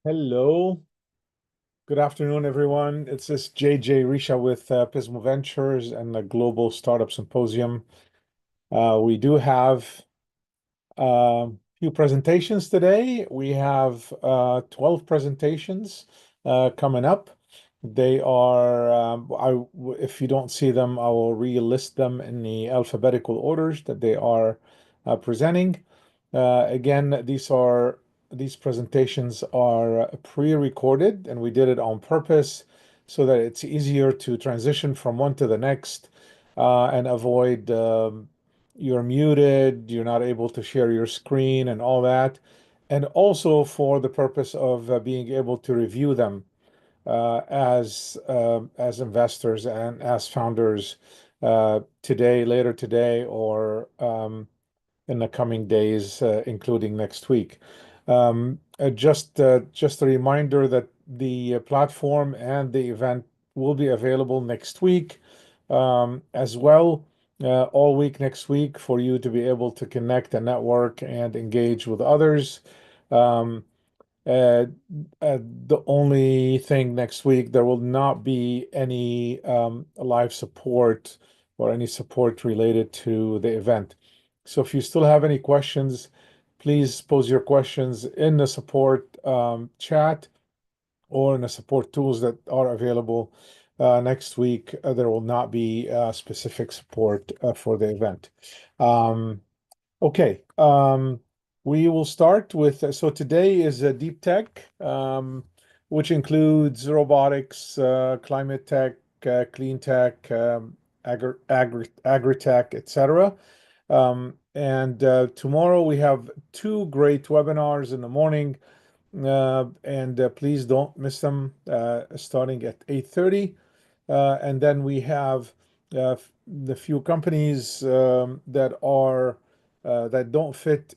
Hello. Good afternoon, everyone. It's this JJ Risha with Pismo Ventures and the Global Startup Symposium. We do have a few presentations today. We have 12 presentations coming up. They are, if you don't see them, I will relist them in the alphabetical orders that they are presenting. Again, these presentations are pre-recorded, and we did it on purpose so that it's easier to transition from one to the next and avoid you're muted, you're not able to share your screen and all that. And also for the purpose of being able to review them as investors and as founders today, later today, or in the coming days, including next week. Just a reminder that the platform and the event will be available next week as well, all week next week for you to be able to connect and network and engage with others. Um, uh, the only thing next week, there will not be any live support or any support related to the event. So if you still have any questions, please pose your questions in the support chat or in the support tools that are available. Next week, there will not be specific support for the event. Um, Okay, we will start with, so today is a deep tech, which includes robotics, climate tech, clean tech, agri-tech, etc. And tomorrow we have two great webinars in the morning, and please don't miss them, starting at 8:30. And then we have the few companies that don't fit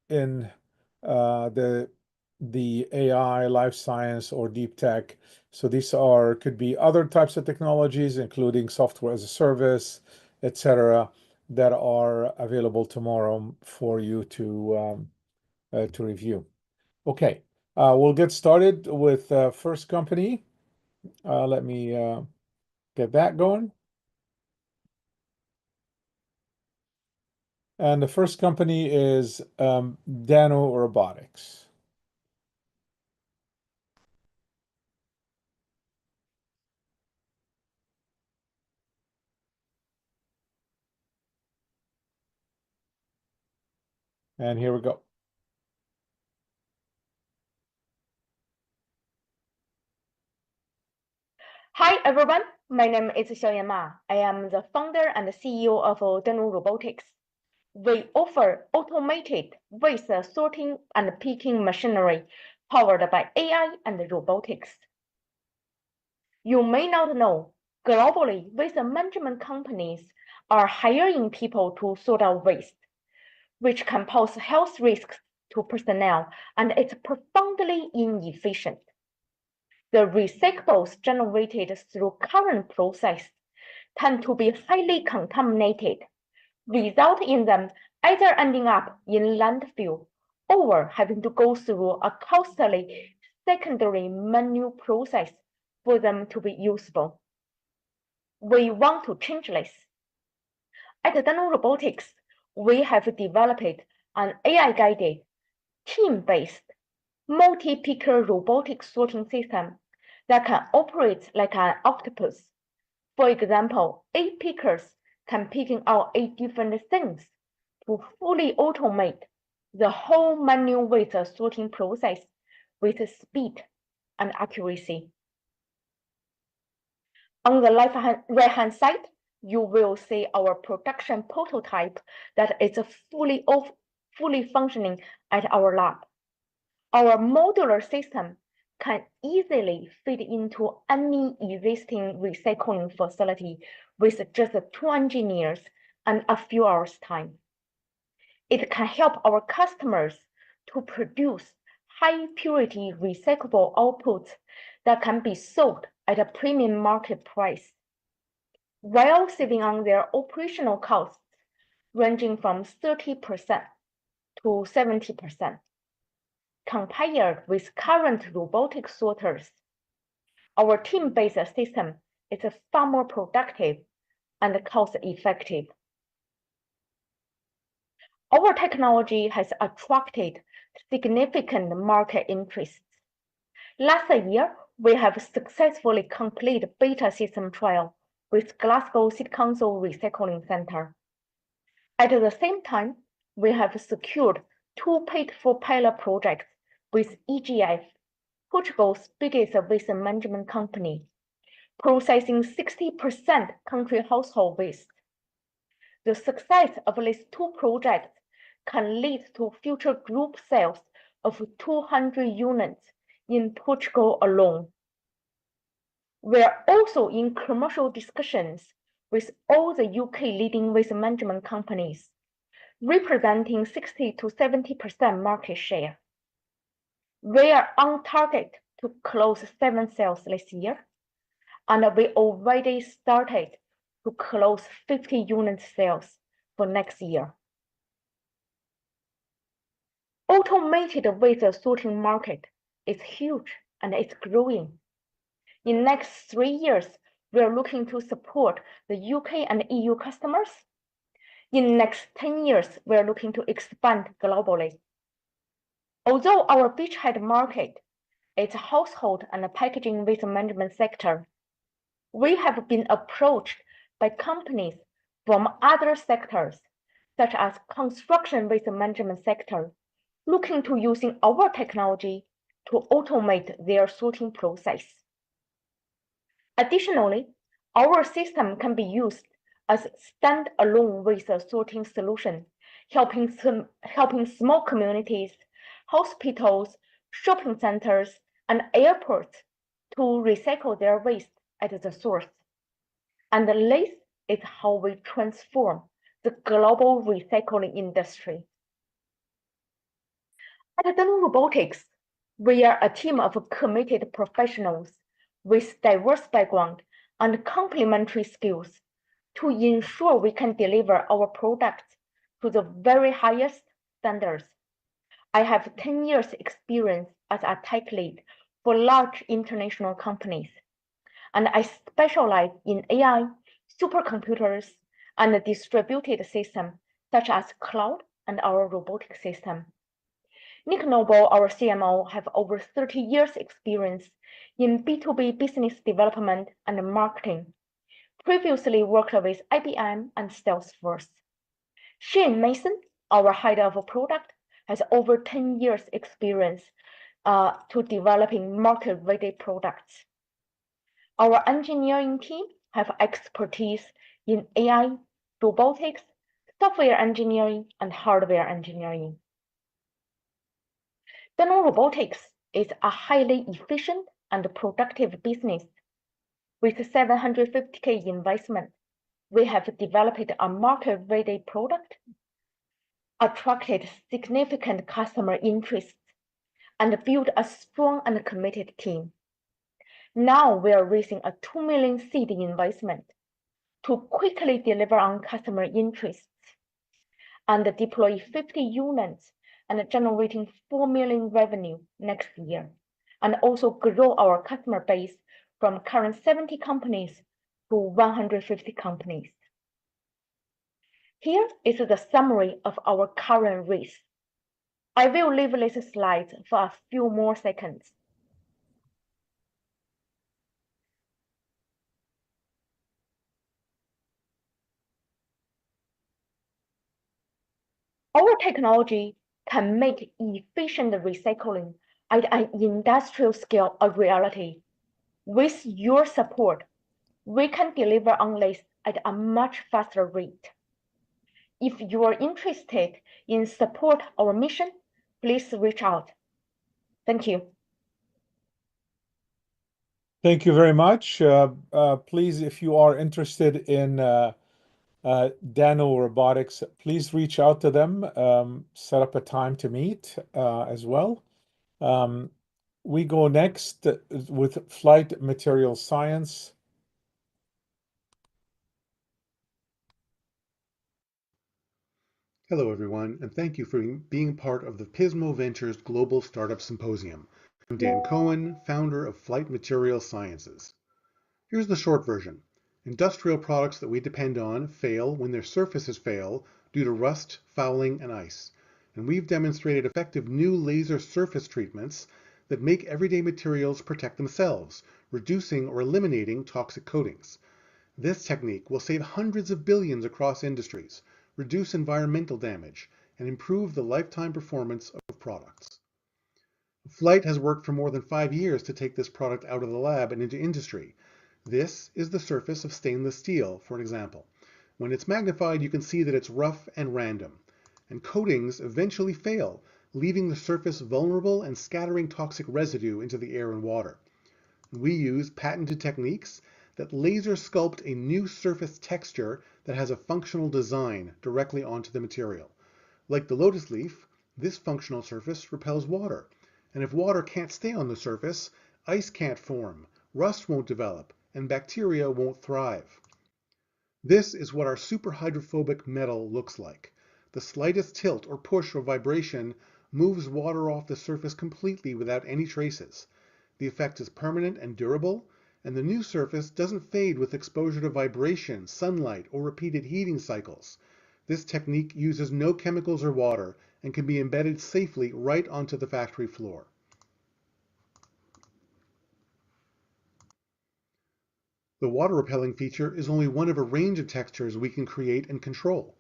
in the AI, life science, or deep tech. So these could be other types of technologies, including software as a service, etc., that are available tomorrow for you to review. Okay, we'll get started with first company. Let me get that going. And the first company is Dano Robotics. And here we go. Hi everyone, my name is Xiaoyan Ma. I am the founder and CEO of Danu Robotics. We offer automated waste sorting and picking machinery powered by AI and robotics. You may not know, globally, waste management companies are hiring people to sort out waste, which can pose health risks to personnel and it's profoundly inefficient. The recyclables generated through current process tend to be highly contaminated, result in them either ending up in landfill or having to go through a costly secondary manual process for them to be usable. We want to change this. At Dano Robotics, we have developed an AI-guided, team-based, multi-picker robotic sorting system that can operate like an octopus. For example, 8 pickers can picking out 8 different things to fully automate the whole manual waste sorting process with speed and accuracy. On the right-hand side, you will see our production prototype that is fully functioning at our lab. Our modular system can easily fit into any existing recycling facility with just 2 engineers and a few hours time. It can help our customers to produce high purity recyclable outputs that can be sold at a premium market price, while saving on their operational costs ranging from 30% to 70%. compared with current robotic sorters. Our team-based system is far more productive and cost-effective. Our technology has attracted significant market interest. Last year, we have successfully completed beta system trial with Glasgow City Council Recycling Centre. At the same time, we have secured 2 paid-for pilot projects with EGF, Portugal's biggest waste management company, processing 60% country household waste. The success of these 2 projects can lead to future group sales of 200 units in Portugal alone. We are also in commercial discussions with all the UK leading waste management companies, representing 60 to 70% market share. We are on target to close 7 sales this year, and we already started to close 50 unit sales for next year. Automated waste sorting market is huge and it's growing. In next 3 years, we are looking to support the UK and EU customers. In next 10 years, we are looking to expand globally. Although our beachhead market is household and packaging waste management sector, we have been approached by companies from other sectors, such as construction waste management sector, looking to using our technology to automate their sorting process. Additionally, our system can be used as stand-alone waste sorting solution, helping small communities, hospitals, shopping centers, and airports to recycle their waste at the source. And this is how we transform the global recycling industry. At Danu Robotics, we are a team of committed professionals with diverse background and complementary skills to ensure we can deliver our products to the very highest standards. I have 10 years experience as a tech lead for large international companies, and I specialize in AI, supercomputers, and distributed systems such as cloud and our robotic system. Nick Noble, our CMO, have over 30 years experience in B2B business development and marketing, previously worked with IBM and Salesforce. Shane Mason, our head of product, has over 10 years experience to developing market-ready products. Our engineering team have expertise in AI, robotics, software engineering, and hardware engineering. Danu Robotics is a highly efficient and productive business. With 750K investment, we have developed a market-ready product, attracted significant customer interest, and built a strong and committed team. Now we are raising a 2 million seed investment to quickly deliver on customer interests and deploy 50 units and generating 4 million revenue next year, and also grow our customer base from current 70 companies to 150 companies. Here is the summary of our current race. I will leave this slide for a few more seconds. Our technology can make efficient recycling at an industrial scale a reality. With your support, we can deliver on this at a much faster rate. If you are interested in support our mission, please reach out. Thank you. Thank you very much. Please, if you are interested in Danu Robotics, please reach out to them, set up a time to meet as well. We go next with Flight Material Science. Hello, everyone, and thank you for being part of the Pismo Ventures Global Startup Symposium. I'm Dan Cohen, founder of Flight Material Sciences. Here's the short version. Industrial products that we depend on fail when their surfaces fail due to rust, fouling, and ice. And we've demonstrated effective new laser surface treatments that make everyday materials protect themselves, reducing or eliminating toxic coatings. This technique will save hundreds of billions across industries, reduce environmental damage, and improve the lifetime performance of products. Flight has worked for more than 5 years to take this product out of the lab and into industry. This is the surface of stainless steel, for an example. When it's magnified, you can see that it's rough and random. And coatings eventually fail, leaving the surface vulnerable and scattering toxic residue into the air and water. We use patented techniques that laser sculpt a new surface texture that has a functional design directly onto the material. Like the lotus leaf, this functional surface repels water. And if water can't stay on the surface, ice can't form, rust won't develop, and bacteria won't thrive. This is what our superhydrophobic metal looks like. The slightest tilt or push or vibration moves water off the surface completely without any traces. The effect is permanent and durable, and the new surface doesn't fade with exposure to vibration, sunlight, or repeated heating cycles. This technique uses no chemicals or water and can be embedded safely right onto the factory floor. The water repelling feature is only one of a range of textures we can create and control.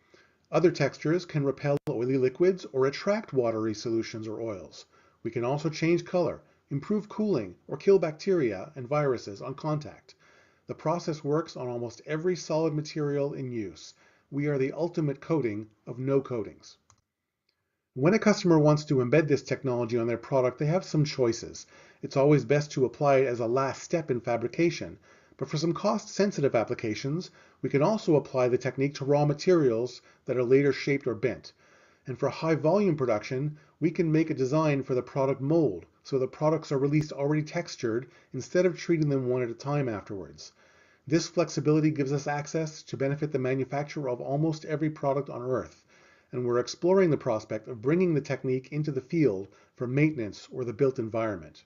Other textures can repel oily liquids or attract watery solutions or oils. We can also change color, improve cooling, or kill bacteria and viruses on contact. The process works on almost every solid material in use. We are the ultimate coating of no coatings. When a customer wants to embed this technology on their product, they have some choices. It's always best to apply it as a last step in fabrication, but for some cost-sensitive applications, we can also apply the technique to raw materials that are later shaped or bent. And for high volume production, we can make a design for the product mold, so the products are released already textured instead of treating them one at a time afterwards. This flexibility gives us access to benefit the manufacturer of almost every product on Earth, and we're exploring the prospect of bringing the technique into the field for maintenance or the built environment.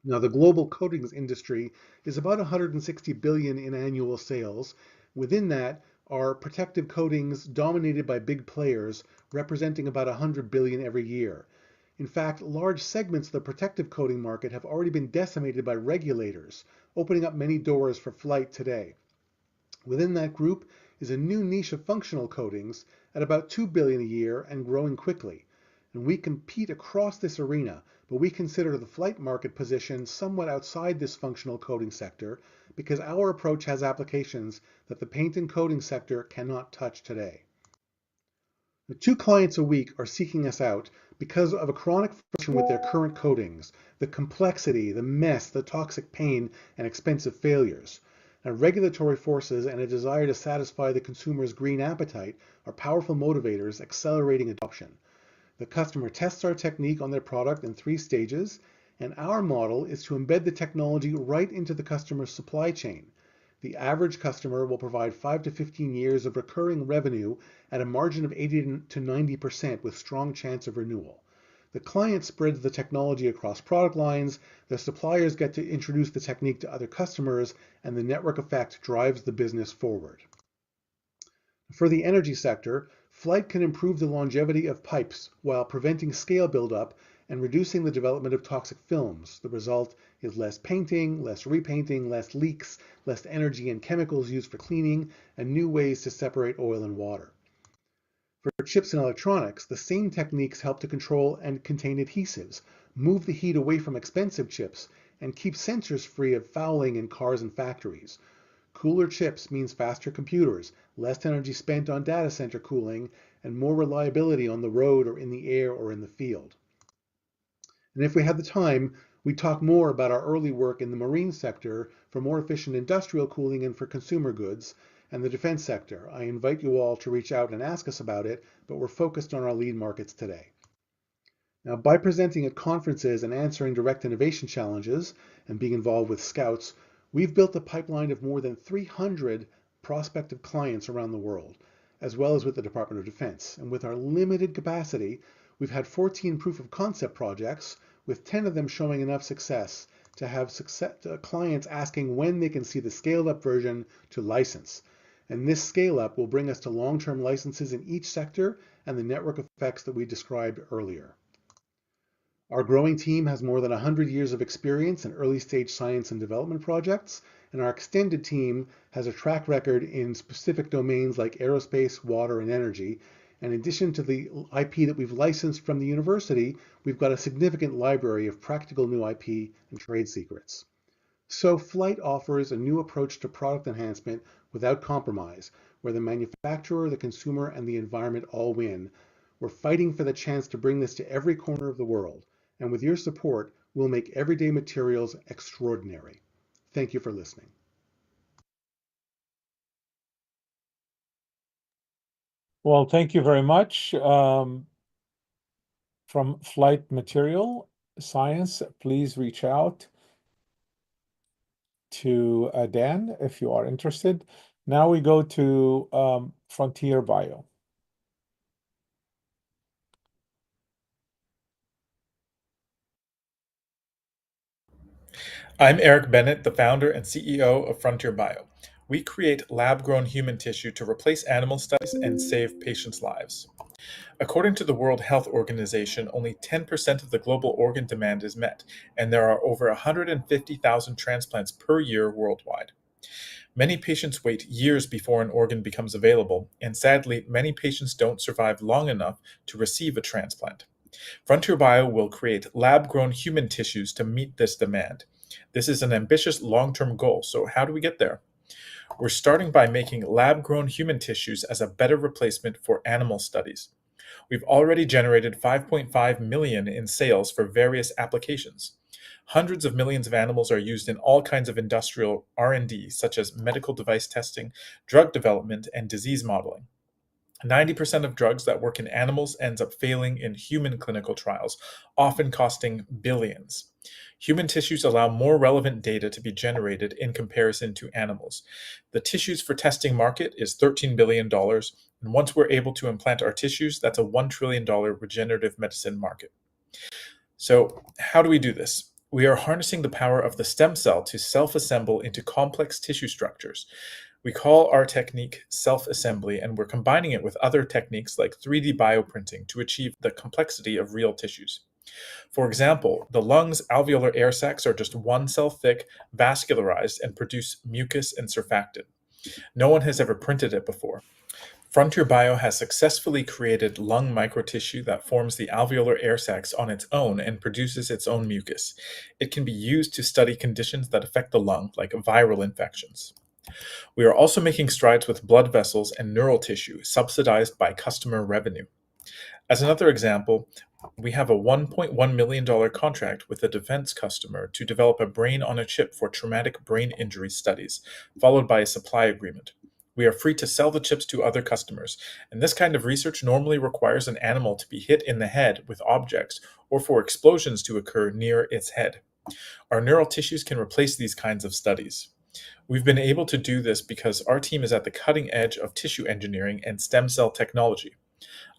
Now, the global coatings industry is about 160 billion in annual sales. Within that are protective coatings dominated by big players, representing about 100 billion every year. In fact, large segments of the protective coating market have already been decimated by regulators, opening up many doors for flight today. Within that group is a new niche of functional coatings at about 2 billion a year and growing quickly. And we compete across this arena, but we consider the flight market position somewhat outside this functional coating sector because our approach has applications that the paint and coating sector cannot touch today. The 2 clients a week are seeking us out because of a chronic frustration with their current coatings, the complexity, the mess, the toxic pain, and expensive failures. Now, regulatory forces and a desire to satisfy the consumer's green appetite are powerful motivators accelerating adoption. The customer tests our technique on their product in 3 stages, and our model is to embed the technology right into the customer's supply chain. The average customer will provide 5 to 15 years of recurring revenue at a margin of 80 to 90% with strong chance of renewal. The client spreads the technology across product lines, the suppliers get to introduce the technique to other customers, and the network effect drives the business forward. For the energy sector, flight can improve the longevity of pipes while preventing scale buildup and reducing the development of toxic films. The result is less painting, less repainting, less leaks, less energy and chemicals used for cleaning, and new ways to separate oil and water. For chips and electronics, the same techniques help to control and contain adhesives, move the heat away from expensive chips, and keep sensors free of fouling in cars and factories. Cooler chips means faster computers, less energy spent on data center cooling, and more reliability on the road or in the air or in the field. And if we had the time, we'd talk more about our early work in the marine sector for more efficient industrial cooling and for consumer goods, and the defense sector. I invite you all to reach out and ask us about it, but we're focused on our lead markets today. Now, by presenting at conferences and answering direct innovation challenges and being involved with scouts, we've built a pipeline of more than 300 prospective clients around the world. as well as with the Department of Defense. And with our limited capacity, we've had 14 proof of concept projects, with 10 of them showing enough success to have clients asking when they can see the scaled up version to license. And this scale up will bring us to long-term licenses in each sector and the network effects that we described earlier. Our growing team has more than 100 years of experience in early stage science and development projects, and our extended team has a track record in specific domains like aerospace, water, and energy. And in addition to the IP that we've licensed from the university, we've got a significant library of practical new IP and trade secrets. So Flight offers a new approach to product enhancement without compromise, where the manufacturer, the consumer, and the environment all win. We're fighting for the chance to bring this to every corner of the world. And with your support, we'll make everyday materials extraordinary. Thank you for listening. Well, thank you very much. From Flight Material Science, please reach out to Dan if you are interested. Now we go to Frontier Bio. I'm Eric Bennett, the founder and CEO of Frontier Bio. We create lab-grown human tissue to replace animal studies and save patients' lives. According to the World Health Organization, only 10% of the global organ demand is met, and there are over 150,000 transplants per year worldwide. Many patients wait years before an organ becomes available, and sadly, many patients don't survive long enough to receive a transplant. Frontier Bio will create lab-grown human tissues to meet this demand. This is an ambitious long-term goal, so how do we get there? We're starting by making lab-grown human tissues as a better replacement for animal studies. We've already generated 5.5 million in sales for various applications. Hundreds of millions of animals are used in all kinds of industrial R&D, such as medical device testing, drug development, and disease modeling. 90% of drugs that work in animals ends up failing in human clinical trials, often costing billions. Human tissues allow more relevant data to be generated in comparison to animals. The tissues for testing market is $13 billion, and once we're able to implant our tissues, that's a $1 trillion regenerative medicine market. So how do we do this? We are harnessing the power of the stem cell to self-assemble into complex tissue structures. We call our technique self-assembly, and we're combining it with other techniques like 3D bioprinting to achieve the complexity of real tissues. For example, the lungs' alveolar air sacs are just one cell thick, vascularized, and produce mucus and surfactant. No one has ever printed it before. Frontier Bio has successfully created lung microtissue that forms the alveolar air sacs on its own and produces its own mucus. It can be used to study conditions that affect the lung, like viral infections. We are also making strides with blood vessels and neural tissue, subsidized by customer revenue. As another example, we have a $1.1 million contract with a defense customer to develop a brain on a chip for traumatic brain injury studies, followed by a supply agreement. We are free to sell the chips to other customers, and this kind of research normally requires an animal to be hit in the head with objects or for explosions to occur near its head. Our neural tissues can replace these kinds of studies. We've been able to do this because our team is at the cutting edge of tissue engineering and stem cell technology.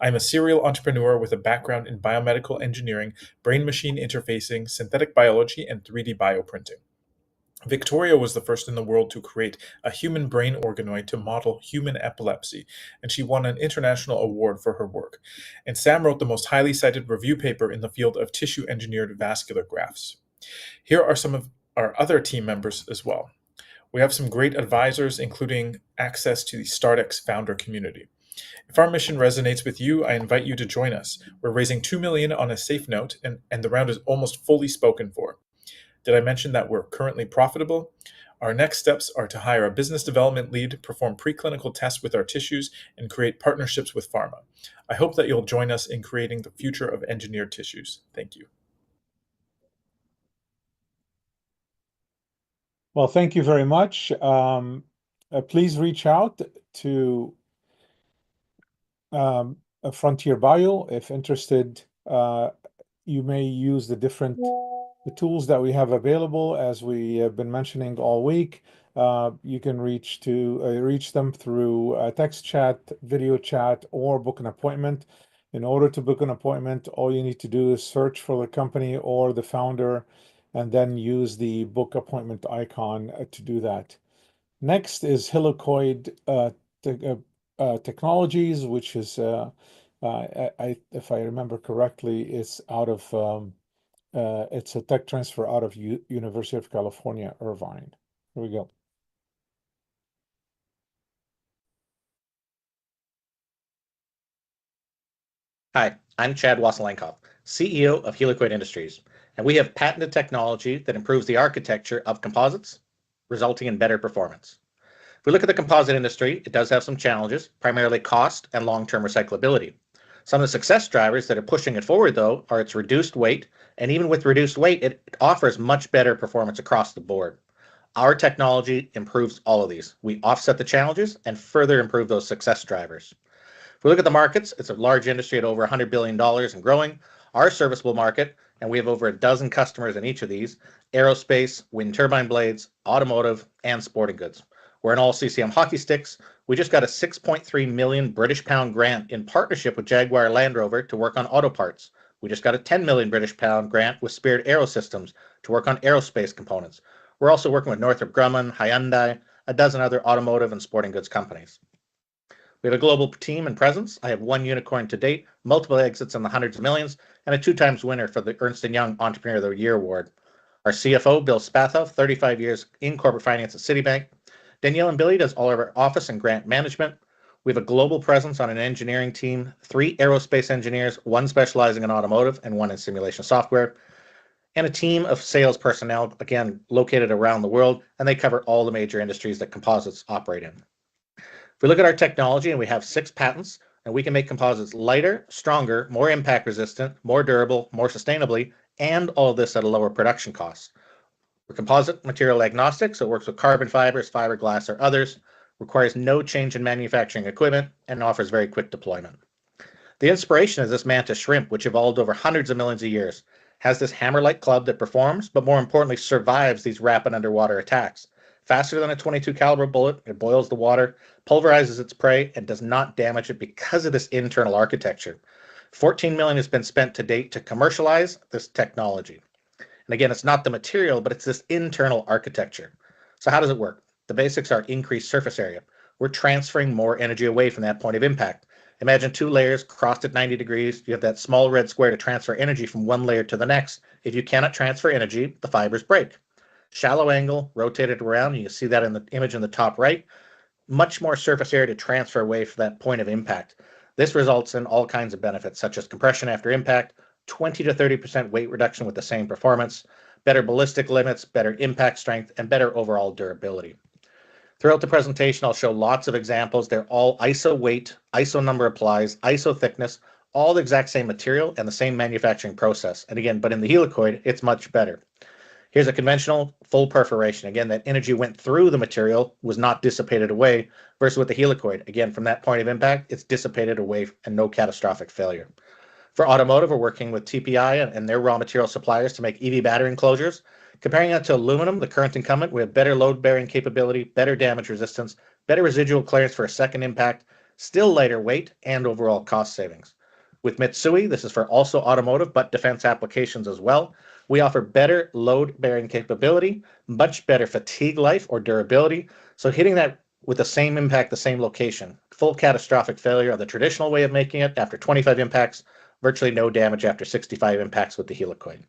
I'm a serial entrepreneur with a background in biomedical engineering, brain-machine interfacing, synthetic biology, and 3D bioprinting. Victoria was the first in the world to create a human brain organoid to model human epilepsy, and she won an international award for her work. And Sam wrote the most highly cited review paper in the field of tissue-engineered vascular grafts. Here are some of our other team members as well. We have some great advisors, including access to the StartX founder community. If our mission resonates with you, I invite you to join us. We're raising $2 million on a safe note, and the round is almost fully spoken for. Did I mention that we're currently profitable? Our next steps are to hire a business development lead, perform preclinical tests with our tissues, and create partnerships with pharma. I hope that you'll join us in creating the future of engineered tissues. Thank you. Well, thank you very much. Please reach out to Frontier Bio if interested. You may use the tools that we have available, as we have been mentioning all week. You can reach them through text chat, video chat, or book an appointment. In order to book an appointment, all you need to do is search for the company or the founder, and then use the book appointment icon to do that. Next is Helicoid Technologies, which is, if I remember correctly, it's it's a tech transfer out of University of California, Irvine. Here we go. Hi, I'm Chad Wasselenkoff, CEO of Helicoid Industries, and we have patented technology that improves the architecture of composites, resulting in better performance. If we look at the composite industry, it does have some challenges, primarily cost and long-term recyclability. Some of the success drivers that are pushing it forward, though, are its reduced weight, and even with reduced weight, it offers much better performance across the board. Our technology improves all of these. We offset the challenges and further improve those success drivers. If we look at the markets, it's a large industry at over $100 billion and growing. Our serviceable market, and we have over a dozen customers in each of these: aerospace, wind turbine blades, automotive, and sporting goods. We're in all CCM hockey sticks. We just got a 6.3 million British pound grant in partnership with Jaguar Land Rover to work on auto parts. We just got a 10 million British pound grant with Spirit Aerosystems to work on aerospace components. We're also working with Northrop Grumman, Hyundai, a dozen other automotive and sporting goods companies. We have a global team and presence. I have one unicorn to date, multiple exits in the hundreds of millions, and a 2-time winner for the Ernst & Young Entrepreneur of the Year Award. Our CFO, Bill Spathoff, 35 years in corporate finance at Citibank. Danielle and Billy does all of our office and grant management. We have a global presence on an engineering team, 3 aerospace engineers, 1 specializing in automotive and 1 in simulation software, and a team of sales personnel, again, located around the world, and they cover all the major industries that composites operate in. If we look at our technology, and we have 6 patents, and we can make composites lighter, stronger, more impact resistant, more durable, more sustainably, and all of this at a lower production cost. We're composite material agnostic, so it works with carbon fibers, fiberglass, or others, requires no change in manufacturing equipment, and offers very quick deployment. The inspiration is this mantis shrimp, which evolved over hundreds of millions of years, has this hammer-like club that performs, but more importantly, survives these rapid underwater attacks. Faster than a .22 caliber bullet, it boils the water, pulverizes its prey, and does not damage it because of this internal architecture. $14 million has been spent to date to commercialize this technology. And again, it's not the material, but it's this internal architecture. So how does it work? The basics are increased surface area. We're transferring more energy away from that point of impact. Imagine 2 layers crossed at 90 degrees. You have that small red square to transfer energy from one layer to the next. If you cannot transfer energy, the fibers break. Shallow angle, rotated around, you see that in the image in the top right. Much more surface area to transfer away from that point of impact. This results in all kinds of benefits, such as compression after impact, 20 to 30% weight reduction with the same performance, better ballistic limits, better impact strength, and better overall durability. Throughout the presentation, I'll show lots of examples. They're all ISO weight, ISO number of plies, ISO thickness, all the exact same material and the same manufacturing process. And again, but in the helicoid, it's much better. Here's a conventional full perforation. Again, that energy went through the material, was not dissipated away, versus with the helicoid. Again, from that point of impact, it's dissipated away and no catastrophic failure. For automotive, we're working with TPI and their raw material suppliers to make EV battery enclosures. Comparing that to aluminum, the current incumbent, we have better load-bearing capability, better damage resistance, better residual clearance for a second impact, still lighter weight, and overall cost savings. With Mitsui, this is for also automotive, but defense applications as well. We offer better load-bearing capability, much better fatigue life or durability. So hitting that with the same impact, the same location. Full catastrophic failure of the traditional way of making it after 25 impacts, virtually no damage after 65 impacts with the helicoid.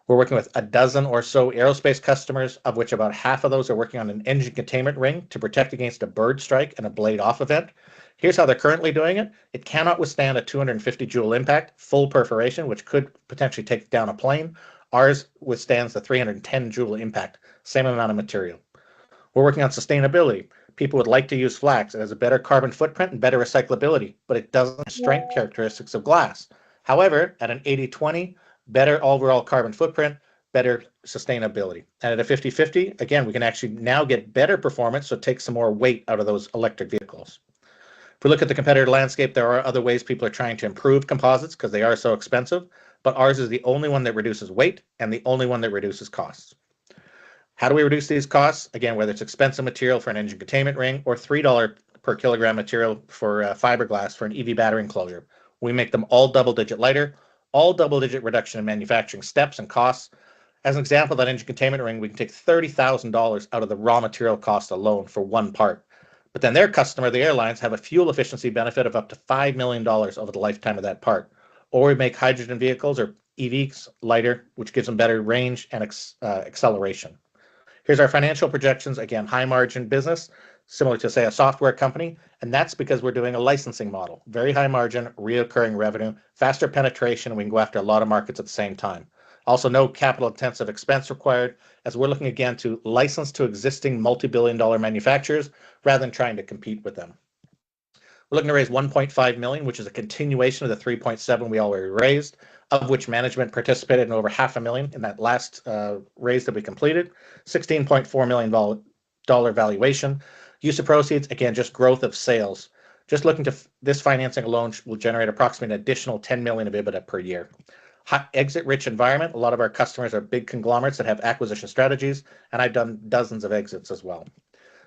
We're working with a dozen or so aerospace customers, of which about half of those are working on an engine containment ring to protect against a bird strike and a blade off event. Here's how they're currently doing it. It cannot withstand a 250 joule impact, full perforation, which could potentially take down a plane. Ours withstands the 310 joule impact, same amount of material. We're working on sustainability. People would like to use flax. It has a better carbon footprint and better recyclability, but it doesn't have strength characteristics of glass. However, at an 80-20, better overall carbon footprint, better sustainability. And at a 50-50, again, we can actually now get better performance, so take some more weight out of those electric vehicles. If we look at the competitor landscape, there are other ways people are trying to improve composites because they are so expensive, but ours is the only one that reduces weight and the only one that reduces costs. How do we reduce these costs? Again, whether it's expensive material for an engine containment ring or $3 per kilogram material for fiberglass for an EV battery enclosure, we make them all double-digit lighter, all double-digit reduction in manufacturing steps and costs. As an example, that engine containment ring, we can take $30,000 out of the raw material cost alone for one part. But then their customer, the airlines, have a fuel efficiency benefit of up to $5 million over the lifetime of that part. Or we make hydrogen vehicles or EVs lighter, which gives them better range and acceleration. Here's our financial projections. Again, high margin business, similar to, say, a software company. And that's because we're doing a licensing model. Very high margin, reoccurring revenue, faster penetration, and we can go after a lot of markets at the same time. Also, no capital intensive expense required, as we're looking again to license to existing multi-billion-dollar manufacturers rather than trying to compete with them. We're looking to raise 1.5 million, which is a continuation of the 3.7 we already raised, of which management participated in over $500,000 in that last raise that we completed. $16.4 million valuation. Use of proceeds, again, just growth of sales. Just looking to this financing alone will generate approximately an additional 10 million of EBITDA per year. High exit-rich environment. A lot of our customers are big conglomerates that have acquisition strategies, and I've done dozens of exits as well.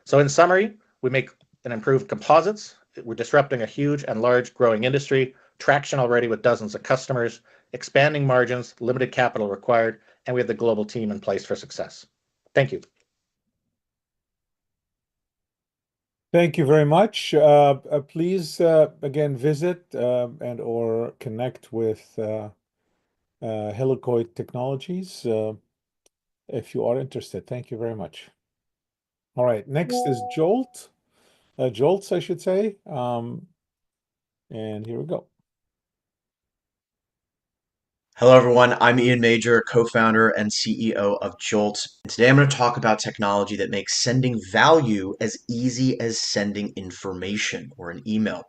So in summary, we make and improve composites. We're disrupting a huge and large growing industry, traction already with dozens of customers, expanding margins, limited capital required, and we have the global team in place for success. Thank you. Thank you very much. Please, again, visit and or connect with Helicoid Technologies if you are interested. Thank you very much. All right, next is Jolt. Jolts, I should say. And here we go. Hello, everyone. I'm Ian Major, co-founder and CEO of Jolt. And today I'm going to talk about technology that makes sending value as easy as sending information or an email.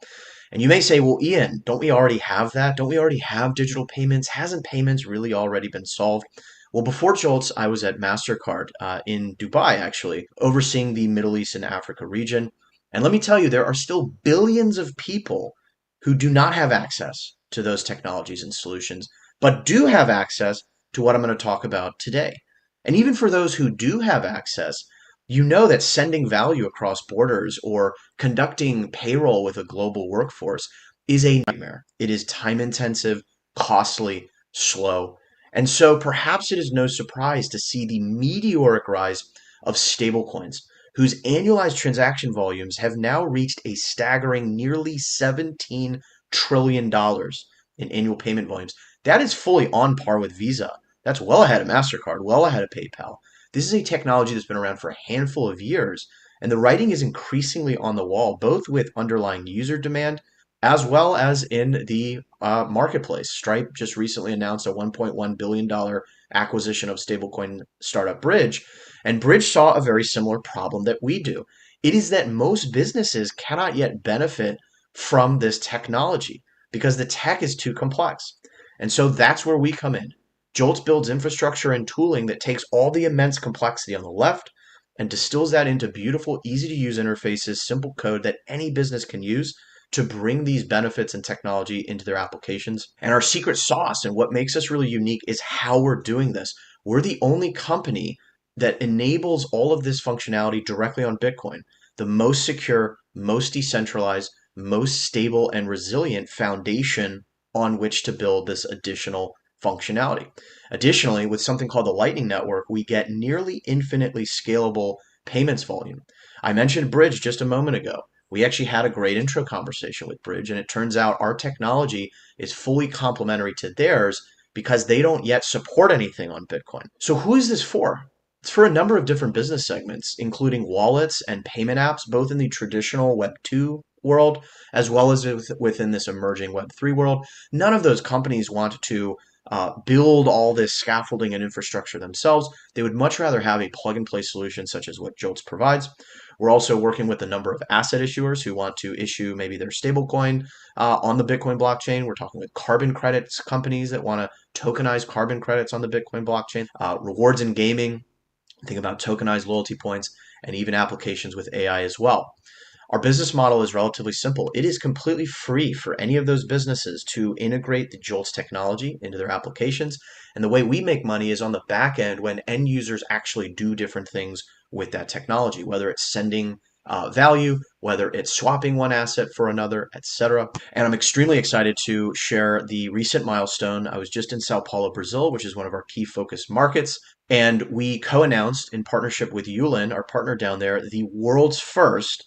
And you may say, well, Ian, don't we already have that? Don't we already have digital payments? Hasn't payments really already been solved? Well, before Jolts, I was at MasterCard in Dubai, actually, overseeing the Middle East and Africa region. And let me tell you, there are still billions of people who do not have access to those technologies and solutions, but do have access to what I'm going to talk about today. And even for those who do have access, you know that sending value across borders or conducting payroll with a global workforce is a nightmare. It is time intensive, costly, slow. And so perhaps it is no surprise to see the meteoric rise of stablecoins, whose annualized transaction volumes have now reached a staggering nearly $17 trillion in annual payment volumes. That is fully on par with Visa. That's well ahead of MasterCard, well ahead of PayPal. This is a technology that's been around for a handful of years, and the writing is increasingly on the wall, both with underlying user demand as well as in the marketplace. Stripe just recently announced a $1.1 billion acquisition of stablecoin startup Bridge, and Bridge saw a very similar problem that we do. It is that most businesses cannot yet benefit from this technology because the tech is too complex. And so that's where we come in. Jolt builds infrastructure and tooling that takes all the immense complexity on the left and distills that into beautiful, easy to use interfaces, simple code that any business can use to bring these benefits and technology into their applications. And our secret sauce and what makes us really unique is how we're doing this. We're the only company that enables all of this functionality directly on Bitcoin, the most secure, most decentralized, most stable and resilient foundation on which to build this additional functionality. Additionally, with something called the Lightning Network, we get nearly infinitely scalable payments volume. I mentioned Bridge just a moment ago. We actually had a great intro conversation with Bridge, and it turns out our technology is fully complementary to theirs because they don't yet support anything on Bitcoin. So who is this for? It's for a number of different business segments, including wallets and payment apps, both in the traditional Web 2 world, as well as within this emerging Web 3 world. None of those companies want to build all this scaffolding and infrastructure themselves. They would much rather have a plug-and-play solution such as what Jolts provides. We're also working with a number of asset issuers who want to issue maybe their stablecoin on the Bitcoin blockchain. We're talking with carbon credits companies that want to tokenize carbon credits on the Bitcoin blockchain. Rewards in gaming, think about tokenized loyalty points, and even applications with AI as well. Our business model is relatively simple. It is completely free for any of those businesses to integrate the Jolts technology into their applications. And the way we make money is on the back end when end users actually do different things with that technology, whether it's sending value, whether it's swapping one asset for another, etc. And I'm extremely excited to share the recent milestone. I was just in Sao Paulo, Brazil, which is one of our key focus markets. And we co-announced in partnership with Yulin, our partner down there, the world's first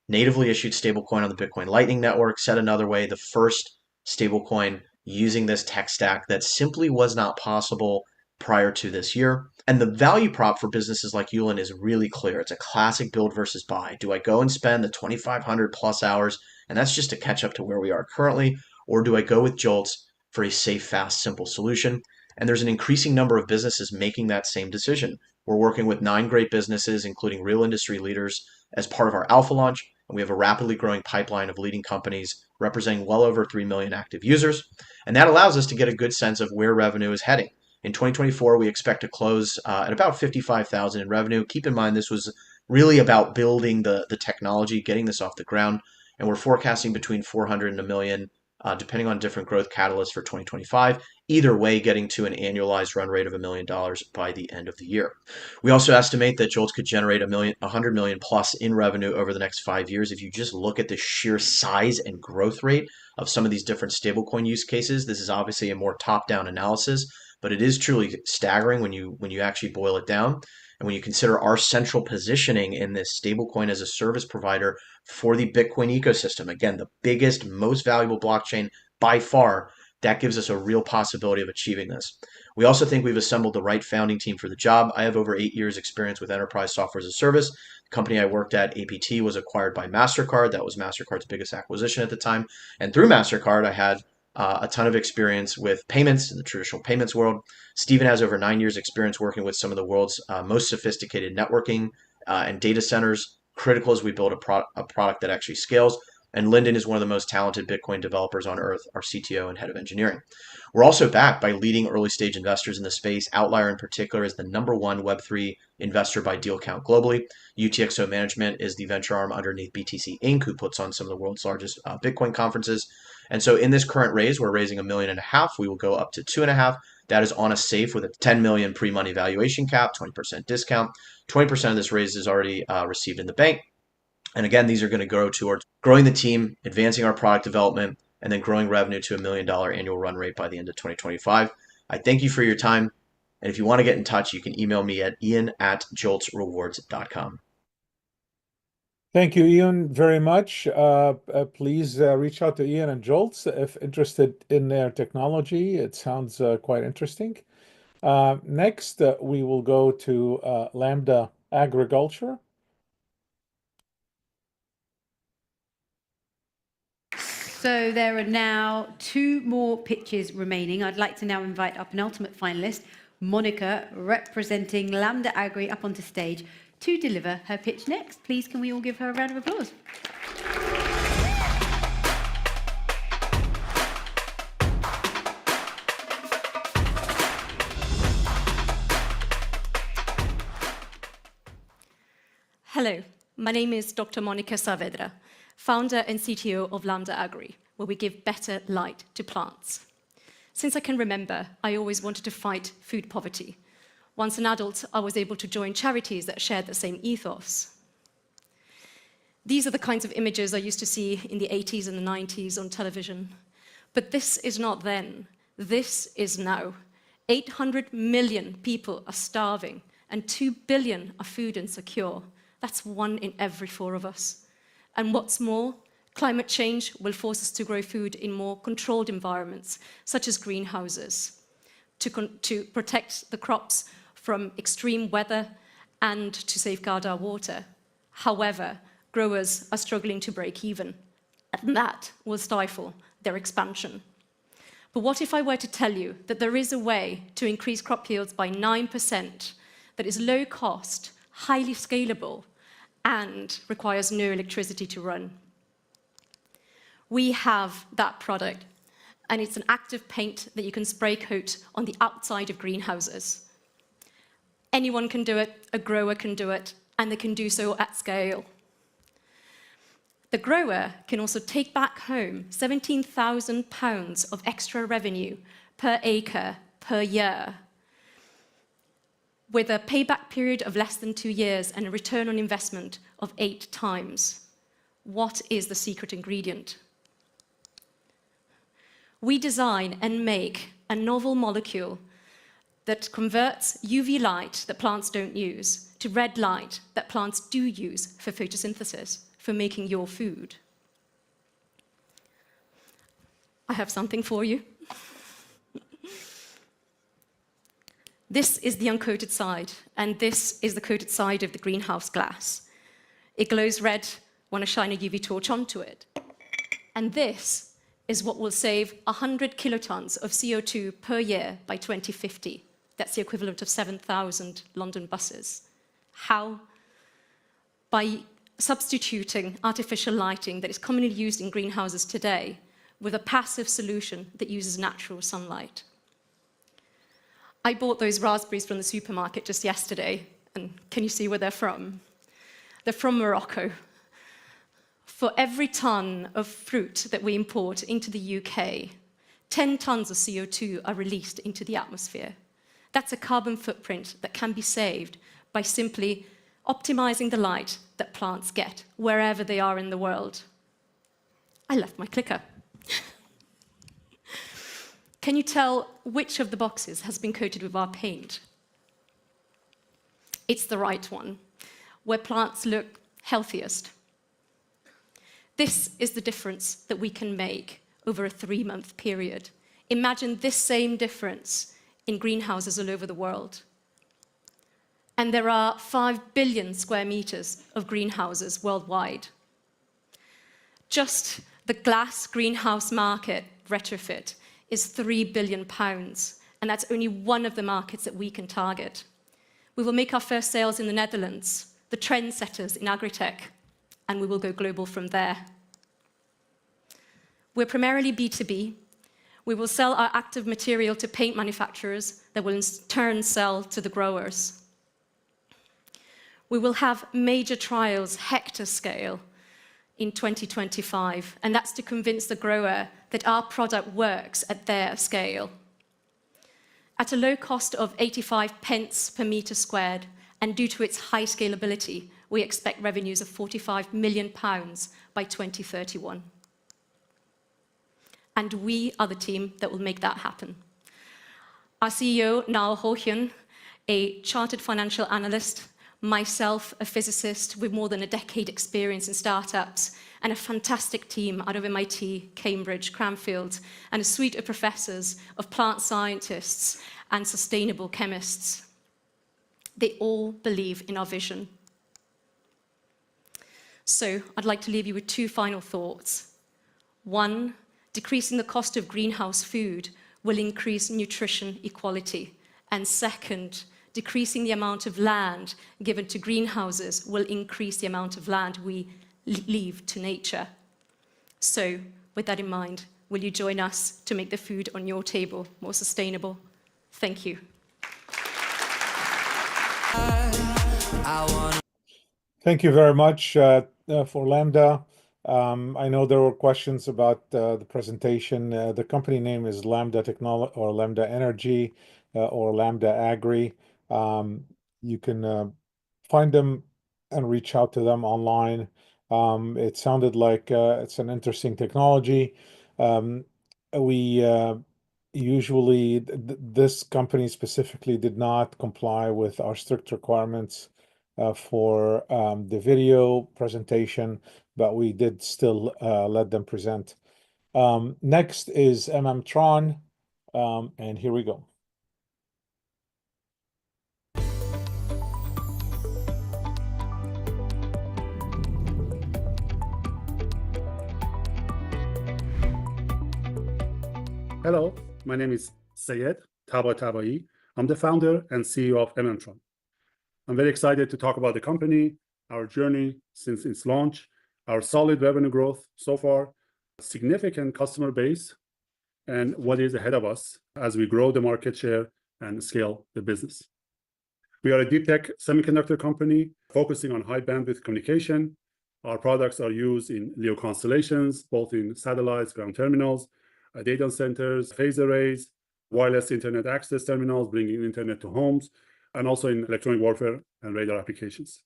natively issued stablecoin on the Bitcoin Lightning Network. Said another way, the first stablecoin using this tech stack that simply was not possible prior to this year. And the value prop for businesses like Yulin is really clear. It's a classic build versus buy. Do I go and spend the 2,500 plus hours, and that's just to catch up to where we are currently, or do I go with Jolts for a safe, fast, simple solution? And there's an increasing number of businesses making that same decision. We're working with 9 great businesses, including real industry leaders, as part of our alpha launch, and we have a rapidly growing pipeline of leading companies representing well over 3 million active users. And that allows us to get a good sense of where revenue is heading. In 2024, we expect to close at about 55,000 in revenue. Keep in mind, this was really about building the technology, getting this off the ground, and we're forecasting between 400 and a million, depending on different growth catalysts for 2025. Either way, getting to an annualized run rate of $1 million by the end of the year. We also estimate that Jolts could generate 100 million plus in revenue over the next 5 years. If you just look at the sheer size and growth rate of some of these different stablecoin use cases, this is obviously a more top-down analysis, but it is truly staggering when you actually boil it down. And when you consider our central positioning in this stablecoin as a service provider for the Bitcoin ecosystem, again, the biggest, most valuable blockchain by far, that gives us a real possibility of achieving this. We also think we've assembled the right founding team for the job. I have over 8 years experience with enterprise software as a service. The company I worked at, APT, was acquired by MasterCard. That was MasterCard's biggest acquisition at the time. And through MasterCard, I had a ton of experience with payments in the traditional payments world. Stephen has over 9 years experience working with some of the world's most sophisticated networking and data centers, critical as we build a product that actually scales. And Lyndon is one of the most talented Bitcoin developers on earth, our CTO and head of engineering. We're also backed by leading early stage investors in the space. Outlier in particular is the #1 Web3 investor by deal count globally. UTXO Management is the venture arm underneath BTC Inc., who puts on some of the world's largest Bitcoin conferences. And so in this current raise, we're raising $1.5 million. We will go up to $2.5 million. That is on a safe with a 10 million pre-money valuation cap, 20% discount. 20% of this raise is already received in the bank. And again, these are going to go towards growing the team, advancing our product development, and then growing revenue to $1 million annual run rate by the end of 2025. I thank you for your time. And if you want to get in touch, you can email me at ian@joltsrewards.com. Thank you, Ian, very much. Please reach out to Ian and Jolts if interested in their technology. It sounds quite interesting. Next, we will go to Lambda Agriculture. So there are now 2 more pitches remaining. I'd like to now invite our penultimate finalist, Monica, representing Lambda Agri, up onto stage to deliver her pitch next. Please, can we all give her a round of applause? Hello, my name is Dr. Monica Saavedra, founder and CTO of Lambda Agri, where we give better light to plants. Since I can remember, I always wanted to fight food poverty. Once an adult, I was able to join charities that shared the same ethos. These are the kinds of images I used to see in the 80s and the 90s on television. But this is not then. This is now. 800 million people are starving, and 2 billion are food insecure. That's 1 in every 4 of us. And what's more, climate change will force us to grow food in more controlled environments, such as greenhouses, to protect the crops from extreme weather and to safeguard our water. However, growers are struggling to break even, and that will stifle their expansion. But what if I were to tell you that there is a way to increase crop yields by 9% that is low cost, highly scalable, and requires no electricity to run? We have that product, and it's an active paint that you can spray coat on the outside of greenhouses. Anyone can do it, a grower can do it, and they can do so at scale. The grower can also take back home £17,000 of extra revenue per acre per year, with a payback period of less than 2 years and a return on investment of 8 times. What is the secret ingredient? We design and make a novel molecule that converts UV light that plants don't use to red light that plants do use for photosynthesis, for making your food. I have something for you. This is the uncoated side, and this is the coated side of the greenhouse glass. It glows red when I shine a UV torch onto it. And this is what will save 100 kilotons of CO2 per year by 2050. That's the equivalent of 7,000 London buses. How? By substituting artificial lighting that is commonly used in greenhouses today with a passive solution that uses natural sunlight. I bought those raspberries from the supermarket just yesterday, and can you see where they're from? They're from Morocco. For every ton of fruit that we import into the UK, 10 tons of CO2 are released into the atmosphere. That's a carbon footprint that can be saved by simply optimizing the light that plants get wherever they are in the world. I left my clicker. Can you tell which of the boxes has been coated with our paint? It's the right one, where plants look healthiest. This is the difference that we can make over a 3-month period. Imagine this same difference in greenhouses all over the world. And there are 5 billion square meters of greenhouses worldwide. Just the glass greenhouse market retrofit is £3 billion, and that's only one of the markets that we can target. We will make our first sales in the Netherlands, the trendsetters in agri-tech, and we will go global from there. We're primarily B2B. We will sell our active material to paint manufacturers that will in turn sell to the growers. We will have major trials, hectare scale, in 2025, and that's to convince the grower that our product works at their scale. At a low cost of 85 pence per metre squared, and due to its high scalability, we expect revenues of £45 million by 2031. And we are the team that will make that happen. Our CEO, Nao Ho-hyun, a chartered financial analyst, myself, a physicist with more than a decade experience in startups, and a fantastic team out of MIT, Cambridge, Cranfield, and a suite of professors of plant scientists and sustainable chemists. They all believe in our vision. So I'd like to leave you with 2 final thoughts. 1, decreasing the cost of greenhouse food will increase nutrition equality. And 2nd, decreasing the amount of land given to greenhouses will increase the amount of land we leave to nature. So, with that in mind, will you join us to make the food on your table more sustainable? Thank you. Thank you very much for Lambda. I know there were questions about the presentation. The company name is Lambda Technology or Lambda Energy or Lambda Agri. You can find them and reach out to them online. It sounded like it's an interesting technology. We usually, this company specifically did not comply with our strict requirements for the video presentation, but we did still let them present. Next is Tron, and here we go. Hello, my name is Sayed Tabai. I'm the founder and CEO of Tron. I'm very excited to talk about the company, our journey since its launch, our solid revenue growth so far, significant customer base, and what is ahead of us as we grow the market share and scale the business. We are a DeepTech semiconductor company focusing on high bandwidth communication. Our products are used in LEO constellations, both in satellites, ground terminals, data centers, phase arrays, wireless internet access terminals, bringing internet to homes, and also in electronic warfare and radar applications.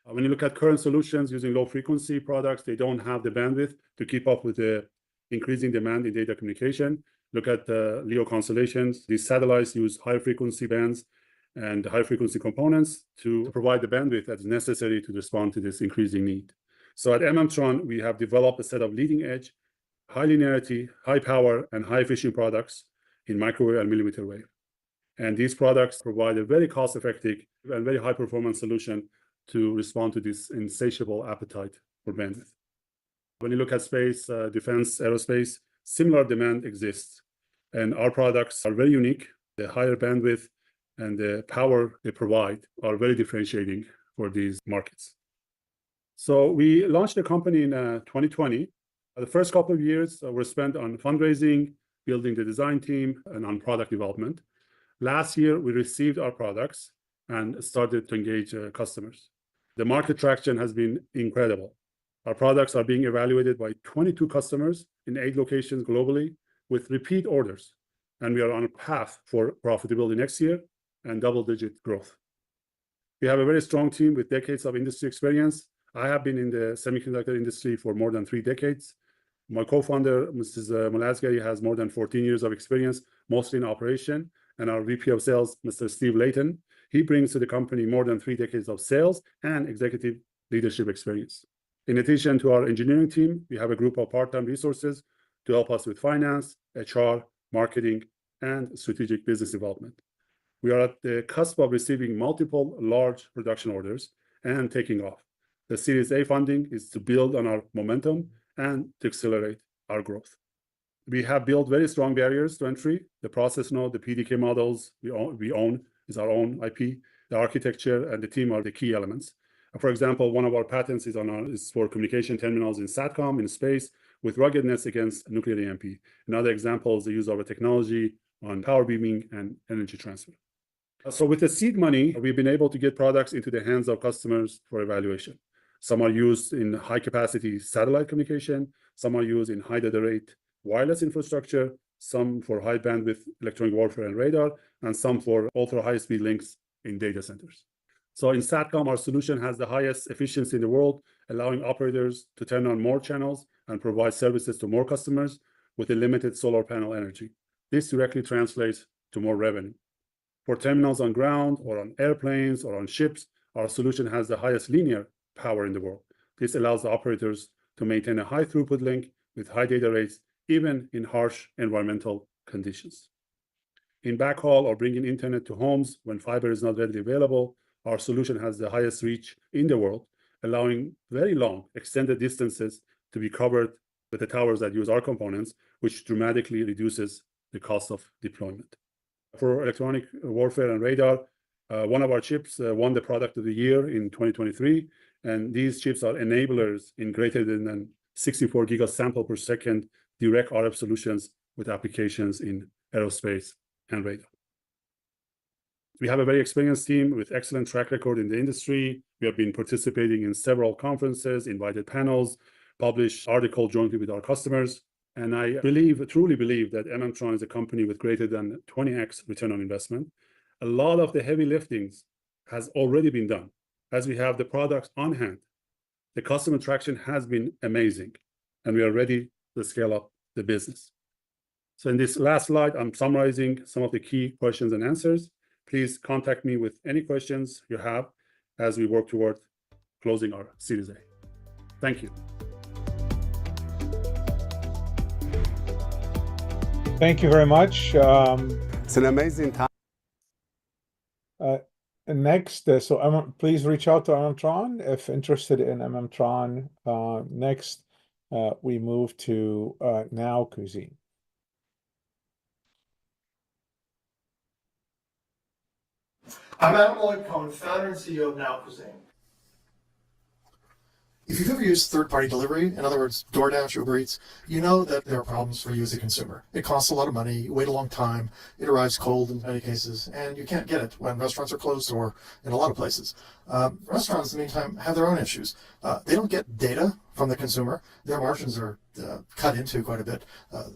When you look at current solutions using low frequency products, they don't have the bandwidth to keep up with the increasing demand in data communication. Look at the LEO constellations. These satellites use high frequency bands and high frequency components to provide the bandwidth that is necessary to respond to this increasing need. So at MMTron, we have developed a set of leading edge, high linearity, high power, and high efficient products in microwave and millimeter wave. And these products provide a very cost-effective and very high-performance solution to respond to this insatiable appetite for bandwidth. When you look at space, defense, aerospace, similar demand exists. And our products are very unique. The higher bandwidth and the power they provide are very differentiating for these markets. So we launched the company in 2020. The first couple of years were spent on fundraising, building the design team, and on product development. Last year, we received our products and started to engage customers. The market traction has been incredible. Our products are being evaluated by 22 customers in 8 locations globally with repeat orders, and we are on a path for profitability next year and double-digit growth. We have a very strong team with decades of industry experience. I have been in the semiconductor industry for more than 3 decades. My co-founder, Mrs. Molasgary, has more than 14 years of experience, mostly in operation, and our VP of sales, Mr. Steve Layton, he brings to the company more than 3 decades of sales and executive leadership experience. In addition to our engineering team, we have a group of part-time resources to help us with finance, HR, marketing, and strategic business development. We are at the cusp of receiving multiple large production orders and taking off. The Series A funding is to build on our momentum and to accelerate our growth. We have built very strong barriers to entry. The process node, the PDK models we own is our own IP. The architecture and the team are the key elements. For example, one of our patents is for communication terminals in SATCOM in space with ruggedness against nuclear EMP. Another example is the use of a technology on power beaming and energy transfer. So with the seed money, we've been able to get products into the hands of customers for evaluation. Some are used in high capacity satellite communication, some are used in high data rate wireless infrastructure, some for high bandwidth electronic warfare and radar, and some for ultra high speed links in data centers. So in SATCOM, our solution has the highest efficiency in the world, allowing operators to turn on more channels and provide services to more customers with a limited solar panel energy. This directly translates to more revenue. For terminals on ground or on airplanes or on ships, our solution has the highest linear power in the world. This allows the operators to maintain a high throughput link with high data rates, even in harsh environmental conditions. In backhaul or bringing internet to homes when fiber is not readily available, our solution has the highest reach in the world, allowing very long extended distances to be covered with the towers that use our components, which dramatically reduces the cost of deployment. For electronic warfare and radar, one of our chips won the product of the year in 2023, and these chips are enablers in greater than 64 gigasample per second direct RF solutions with applications in aerospace and radar. We have a very experienced team with excellent track record in the industry. We have been participating in several conferences, invited panels, published articles jointly with our customers. And I truly believe that MMTron is a company with greater than 20x return on investment. A lot of the heavy liftings has already been done as we have the products on hand. The customer traction has been amazing, and we are ready to scale up the business. So in this last slide, I'm summarizing some of the key questions and answers. Please contact me with any questions you have as we work toward closing our Series A. Thank you. Thank you very much. It's an amazing time. Next, please reach out to MMTron if interested in MMTron. Next, we move to Now Cuisine. I'm Adam Lloyd Cohn, founder and CEO of Now Cuisine. If you've ever used third-party delivery, in other words, DoorDash, Uber Eats, you know that there are problems for you as a consumer. It costs a lot of money, you wait a long time, it arrives cold in many cases, and you can't get it when restaurants are closed or in a lot of places. Restaurants, in the meantime, have their own issues. They don't get data from the consumer. Their margins are cut into quite a bit.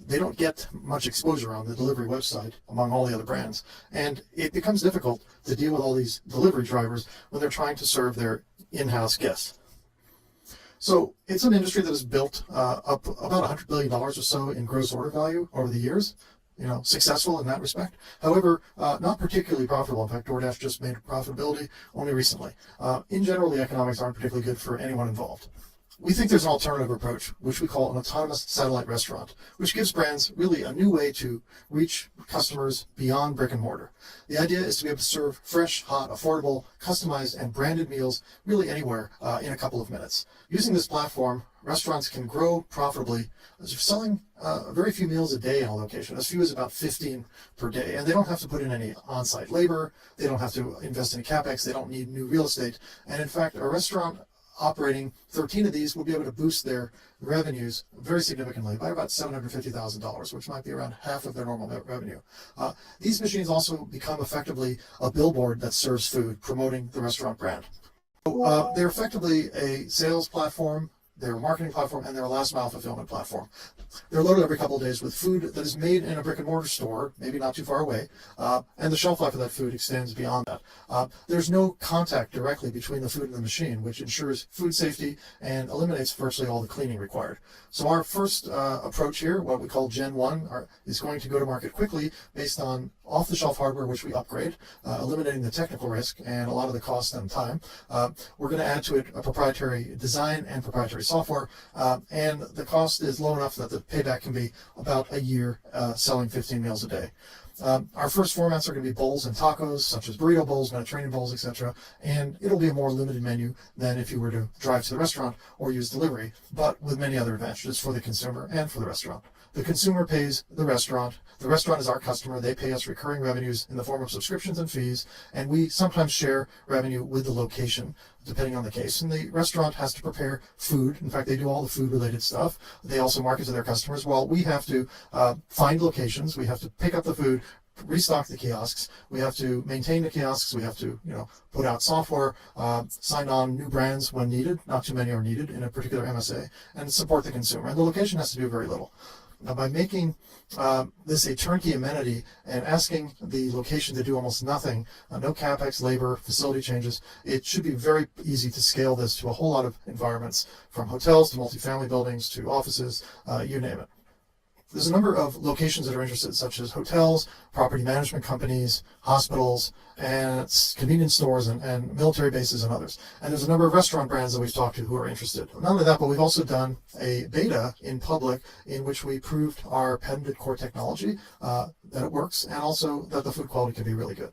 They don't get much exposure on the delivery website among all the other brands. And it becomes difficult to deal with all these delivery drivers when they're trying to serve their in-house guests. So it's an industry that has built up about $100 billion or so in gross order value over the years. Successful in that respect. However, not particularly profitable. In fact, DoorDash just made profitability only recently. In general, the economics aren't particularly good for anyone involved. We think there's an alternative approach, which we call an autonomous satellite restaurant, which gives brands really a new way to reach customers beyond brick and mortar. The idea is to be able to serve fresh, hot, affordable, customized, and branded meals really anywhere in a couple of minutes. Using this platform, restaurants can grow profitably, selling very few meals a day in a location, as few as about 15 per day. And they don't have to put in any on-site labor. They don't have to invest in capex. They don't need new real estate. And in fact, a restaurant operating 13 of these will be able to boost their revenues very significantly by about $750,000, which might be around half of their normal net revenue. These machines also become effectively a billboard that serves food, promoting the restaurant brand. So, they're effectively a sales platform, they're a marketing platform, and they're a last mile fulfillment platform. They're loaded every couple of days with food that is made in a brick and mortar store, maybe not too far away, and the shelf life of that food extends beyond that. There's no contact directly between the food and the machine, which ensures food safety and eliminates virtually all the cleaning required. So our first approach here, what we call Gen 1, is going to go to market quickly based on off-the-shelf hardware, which we upgrade, eliminating the technical risk and a lot of the cost and time. We're going to add to it a proprietary design and proprietary software, and the cost is low enough that the payback can be about a year selling 15 meals a day. Our first formats are going to be bowls and tacos, such as burrito bowls, Mediterranean bowls, etc. And it'll be a more limited menu than if you were to drive to the restaurant or use delivery, but with many other advantages for the consumer and for the restaurant. The consumer pays the restaurant. The restaurant is our customer. They pay us recurring revenues in the form of subscriptions and fees, and we sometimes share revenue with the location, depending on the case. And the restaurant has to prepare food. In fact, they do all the food-related stuff. They also market to their customers. While we have to find locations, we have to pick up the food, restock the kiosks, we have to maintain the kiosks, we have to put out software, sign on new brands when needed, not too many are needed in a particular MSA, and support the consumer. And the location has to do very little. Now, by making this a turnkey amenity and asking the location to do almost nothing, no capex, labor, facility changes, it should be very easy to scale this to a whole lot of environments, from hotels to multifamily buildings to offices, you name it. There's a number of locations that are interested, such as hotels, property management companies, hospitals, and convenience stores and military bases and others. And there's a number of restaurant brands that we've talked to who are interested. Not only that, but we've also done a beta in public in which we proved our patented core technology, that it works, and also that the food quality can be really good.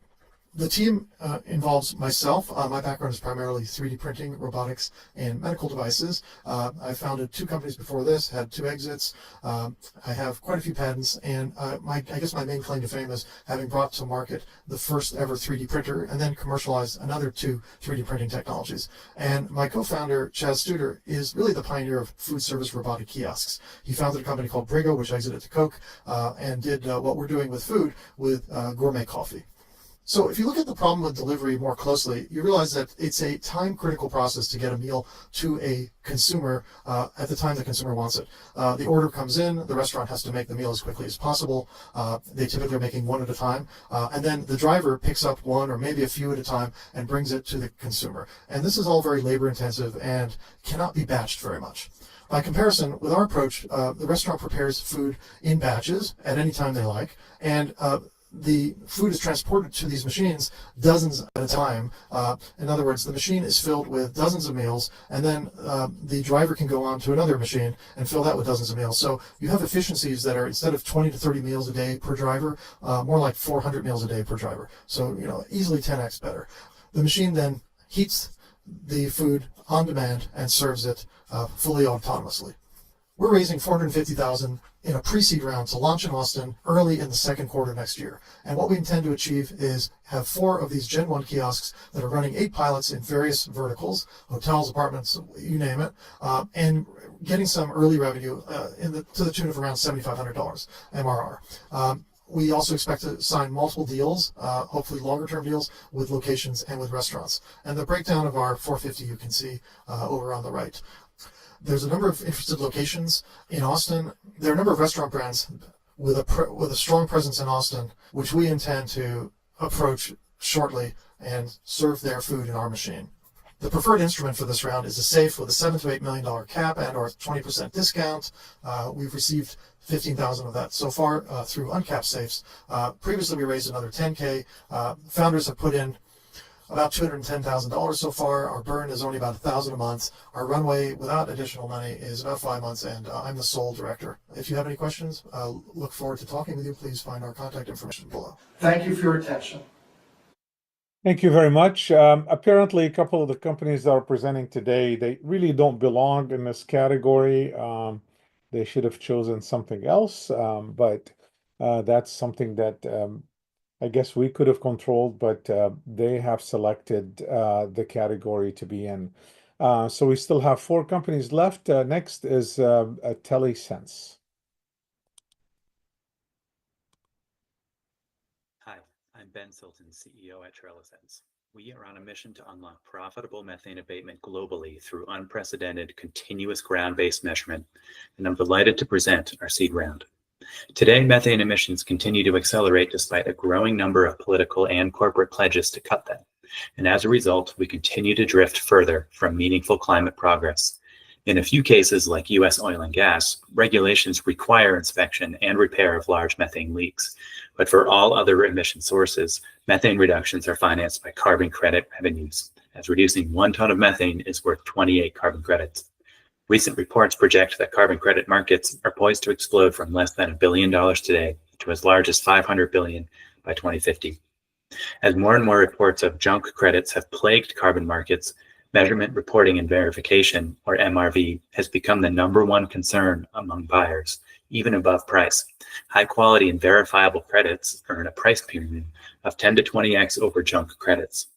The team involves myself. My background is primarily 3D printing, robotics, and medical devices. I founded 2 companies before this, had 2 exits. I have quite a few patents, and I guess my main claim to fame is having brought to market the first ever 3D printer and then commercialized another 2 3D printing technologies. And my co-founder, Chaz Studer, is really the pioneer of food service robotic kiosks. He founded a company called Brigo, which exited to Coke, and did what we're doing with food with gourmet coffee. So if you look at the problem with delivery more closely, you realize that it's a time-critical process to get a meal to a consumer at the time the consumer wants it. The order comes in, the restaurant has to make the meal as quickly as possible. They typically are making one at a time, and then the driver picks up one or maybe a few at a time and brings it to the consumer. And this is all very labor-intensive and cannot be batched very much. By comparison, with our approach, the restaurant prepares food in batches at any time they like, and the food is transported to these machines dozens at a time. In other words, the machine is filled with dozens of meals, and then the driver can go on to another machine and fill that with dozens of meals. So you have efficiencies that are, instead of 20 to 30 meals a day per driver, more like 400 meals a day per driver. So, easily 10x better. The machine then heats the food on demand and serves it fully autonomously. We're raising $450,000 in a pre-seed round to launch in Austin early in the second quarter next year. And what we intend to achieve is have 4 of these Gen 1 kiosks that are running 8 pilots in various verticals, hotels, apartments, you name it, and getting some early revenue to the tune of around $7,500 MRR. We also expect to sign multiple deals, hopefully longer-term deals with locations and with restaurants. And the breakdown of our 450 you can see over on the right. There's a number of interested locations in Austin. There are a number of restaurant brands with a strong presence in Austin, which we intend to approach shortly and serve their food in our machine. The preferred instrument for this round is a safe with a $7 to $8 million cap and or 20% discount. We've received 15,000 of that so far through uncapped safes. Previously, we raised another 10K. Founders have put in about $210,000 so far. Our burn is only about $1,000 a month. Our runway without additional money is about 5 months, and I'm the sole director. If you have any questions, look forward to talking with you. Please find our contact information below. Thank you for your attention. Thank you very much. Apparently, a couple of the companies that are presenting today, they really don't belong in this category. They should have chosen something else, but that's something that I guess we could have controlled, but they have selected the category to be in. So we still have 4 companies left. Next is TeleSense. Hi, I'm Ben Silton, CEO at TeleSense. We are on a mission to unlock profitable methane abatement globally through unprecedented continuous ground-based measurement, and I'm delighted to present our seed round. Today, methane emissions continue to accelerate despite a growing number of political and corporate pledges to cut them. And as a result, we continue to drift further from meaningful climate progress. In a few cases, like U.S. oil and gas, regulations require inspection and repair of large methane leaks. But for all other emission sources, methane reductions are financed by carbon credit revenues, as reducing 1 ton of methane is worth 28 carbon credits. Recent reports project that carbon credit markets are poised to explode from less than $1 billion today to as large as $500 billion by 2050. As more and more reports of junk credits have plagued carbon markets, measurement, reporting, and verification, or MRV, has become the #1 concern among buyers, even above price. High quality and verifiable credits earn a price premium of 10 to 20x over junk credits.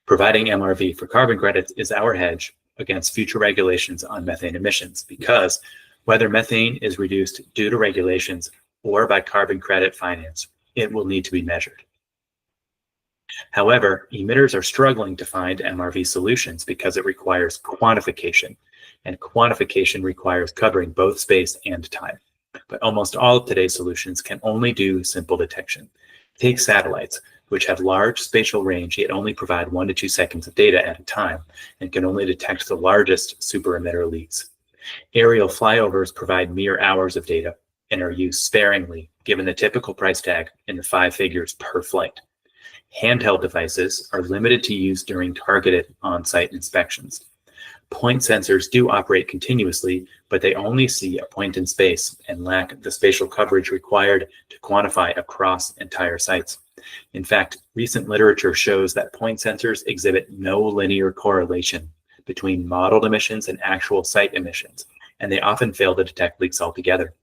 Providing MRV for carbon credits is our hedge against future regulations on methane emissions, because whether methane is reduced due to regulations or by carbon credit finance, it will need to be measured. However, emitters are struggling to find MRV solutions because it requires quantification, and quantification requires covering both space and time. But almost all of today's solutions can only do simple detection. Take satellites, which have large spatial range yet only provide 1 to 2 seconds of data at a time and can only detect the largest super emitter leaks. Aerial flyovers provide mere hours of data and are used sparingly, given the typical price tag in the 5 figures per flight. Handheld devices are limited to use during targeted on-site inspections. Point sensors do operate continuously, but they only see a point in space and lack the spatial coverage required to quantify across entire sites. In fact, recent literature shows that point sensors exhibit no linear correlation between modeled emissions and actual site emissions, and they often fail to detect leaks altogether.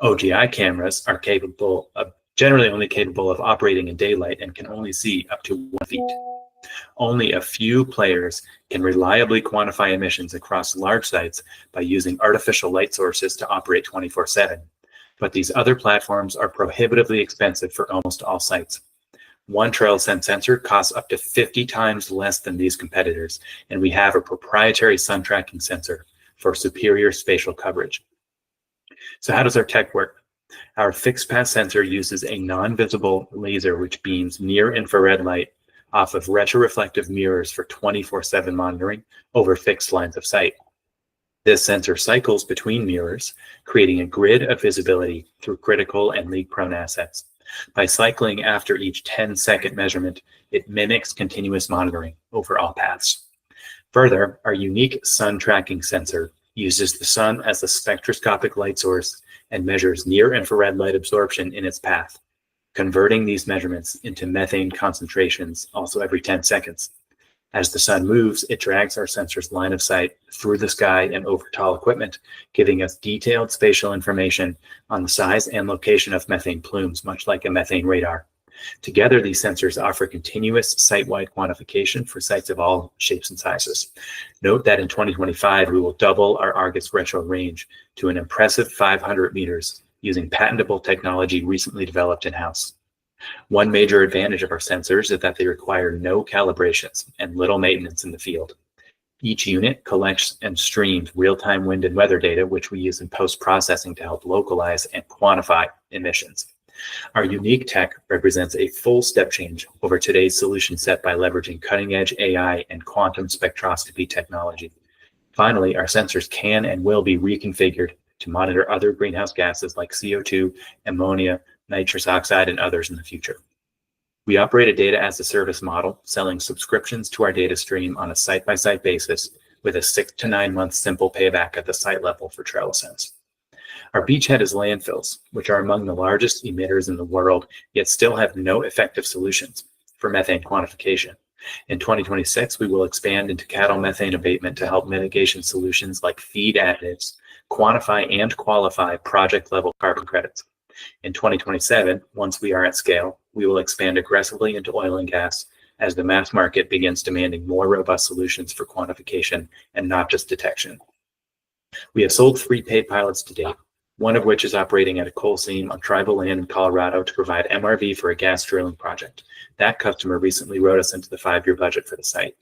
OGI cameras are generally only capable of operating in daylight and can only see up to 1 feet. Only a few players can reliably quantify emissions across large sites by using artificial light sources to operate 24/7. But these other platforms are prohibitively expensive for almost all sites. One TeleSense sensor costs up to 50 times less than these competitors, and we have a proprietary sun tracking sensor for superior spatial coverage. So how does our tech work? Our fixed path sensor uses a non-visible laser which beams near-infrared light off of retroreflective mirrors for 24/7 monitoring over fixed lines of sight. This sensor cycles between mirrors, creating a grid of visibility through critical and leak-prone assets. By cycling after each 10-second measurement, it mimics continuous monitoring over all paths. Further, our unique sun tracking sensor uses the sun as the spectroscopic light source and measures near-infrared light absorption in its path, converting these measurements into methane concentrations also every 10 seconds. As the sun moves, it drags our sensor's line of sight through the sky and over tall equipment, giving us detailed spatial information on the size and location of methane plumes, much like a methane radar. Together, these sensors offer continuous site-wide quantification for sites of all shapes and sizes. Note that in 2025, we will double our Argus retro range to an impressive 500 meters using patentable technology recently developed in-house. One major advantage of our sensors is that they require no calibrations and little maintenance in the field. Each unit collects and streams real-time wind and weather data, which we use in post-processing to help localize and quantify emissions. Our unique tech represents a full step change over today's solution set by leveraging cutting-edge AI and quantum spectroscopy technology. Finally, our sensors can and will be reconfigured to monitor other greenhouse gases like CO2, ammonia, nitrous oxide, and others in the future. We operate a data as a service model, selling subscriptions to our data stream on a site-by-site basis with a 6 to 9 month simple payback at the site level for TrellisSense. Our beachhead is landfills, which are among the largest emitters in the world, yet still have no effective solutions for methane quantification. In 2026, we will expand into cattle methane abatement to help mitigation solutions like feed additives quantify and qualify project-level carbon credits. In 2027, once we are at scale, we will expand aggressively into oil and gas as the mass market begins demanding more robust solutions for quantification and not just detection. We have sold 3 paid pilots to date, one of which is operating at a coal seam on tribal land in Colorado to provide MRV for a gas drilling project. That customer recently wrote us into the 5-year budget for the site.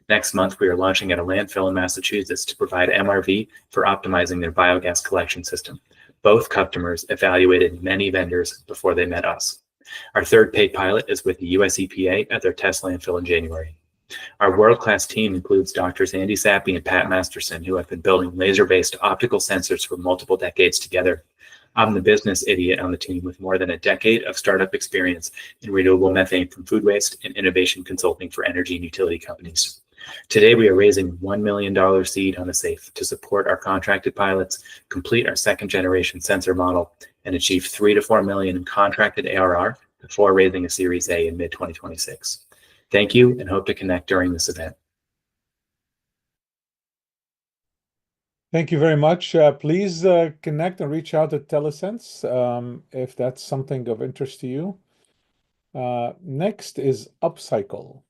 Next month, we are launching at a landfill in Massachusetts to provide MRV for optimizing their biogas collection system. Both customers evaluated many vendors before they met us. Our 3rd paid pilot is with the US EPA at their test landfill in January. Our world-class team includes Drs. Andy Sappy and Pat Masterson, who have been building laser-based optical sensors for multiple decades together. I'm the business idiot on the team with more than a decade of startup experience in renewable methane from food waste and innovation consulting for energy and utility companies. Today, we are raising $1 million seed on the SAFE to support our contracted pilots, complete our 2nd generation sensor model, and achieve 3 to 4 million in contracted ARR before raising a Series A in mid-2026. Thank you and hope to connect during this event. Thank you very much. Please connect and reach out to TeleSense if that's something of interest to you. Next is Upcycle.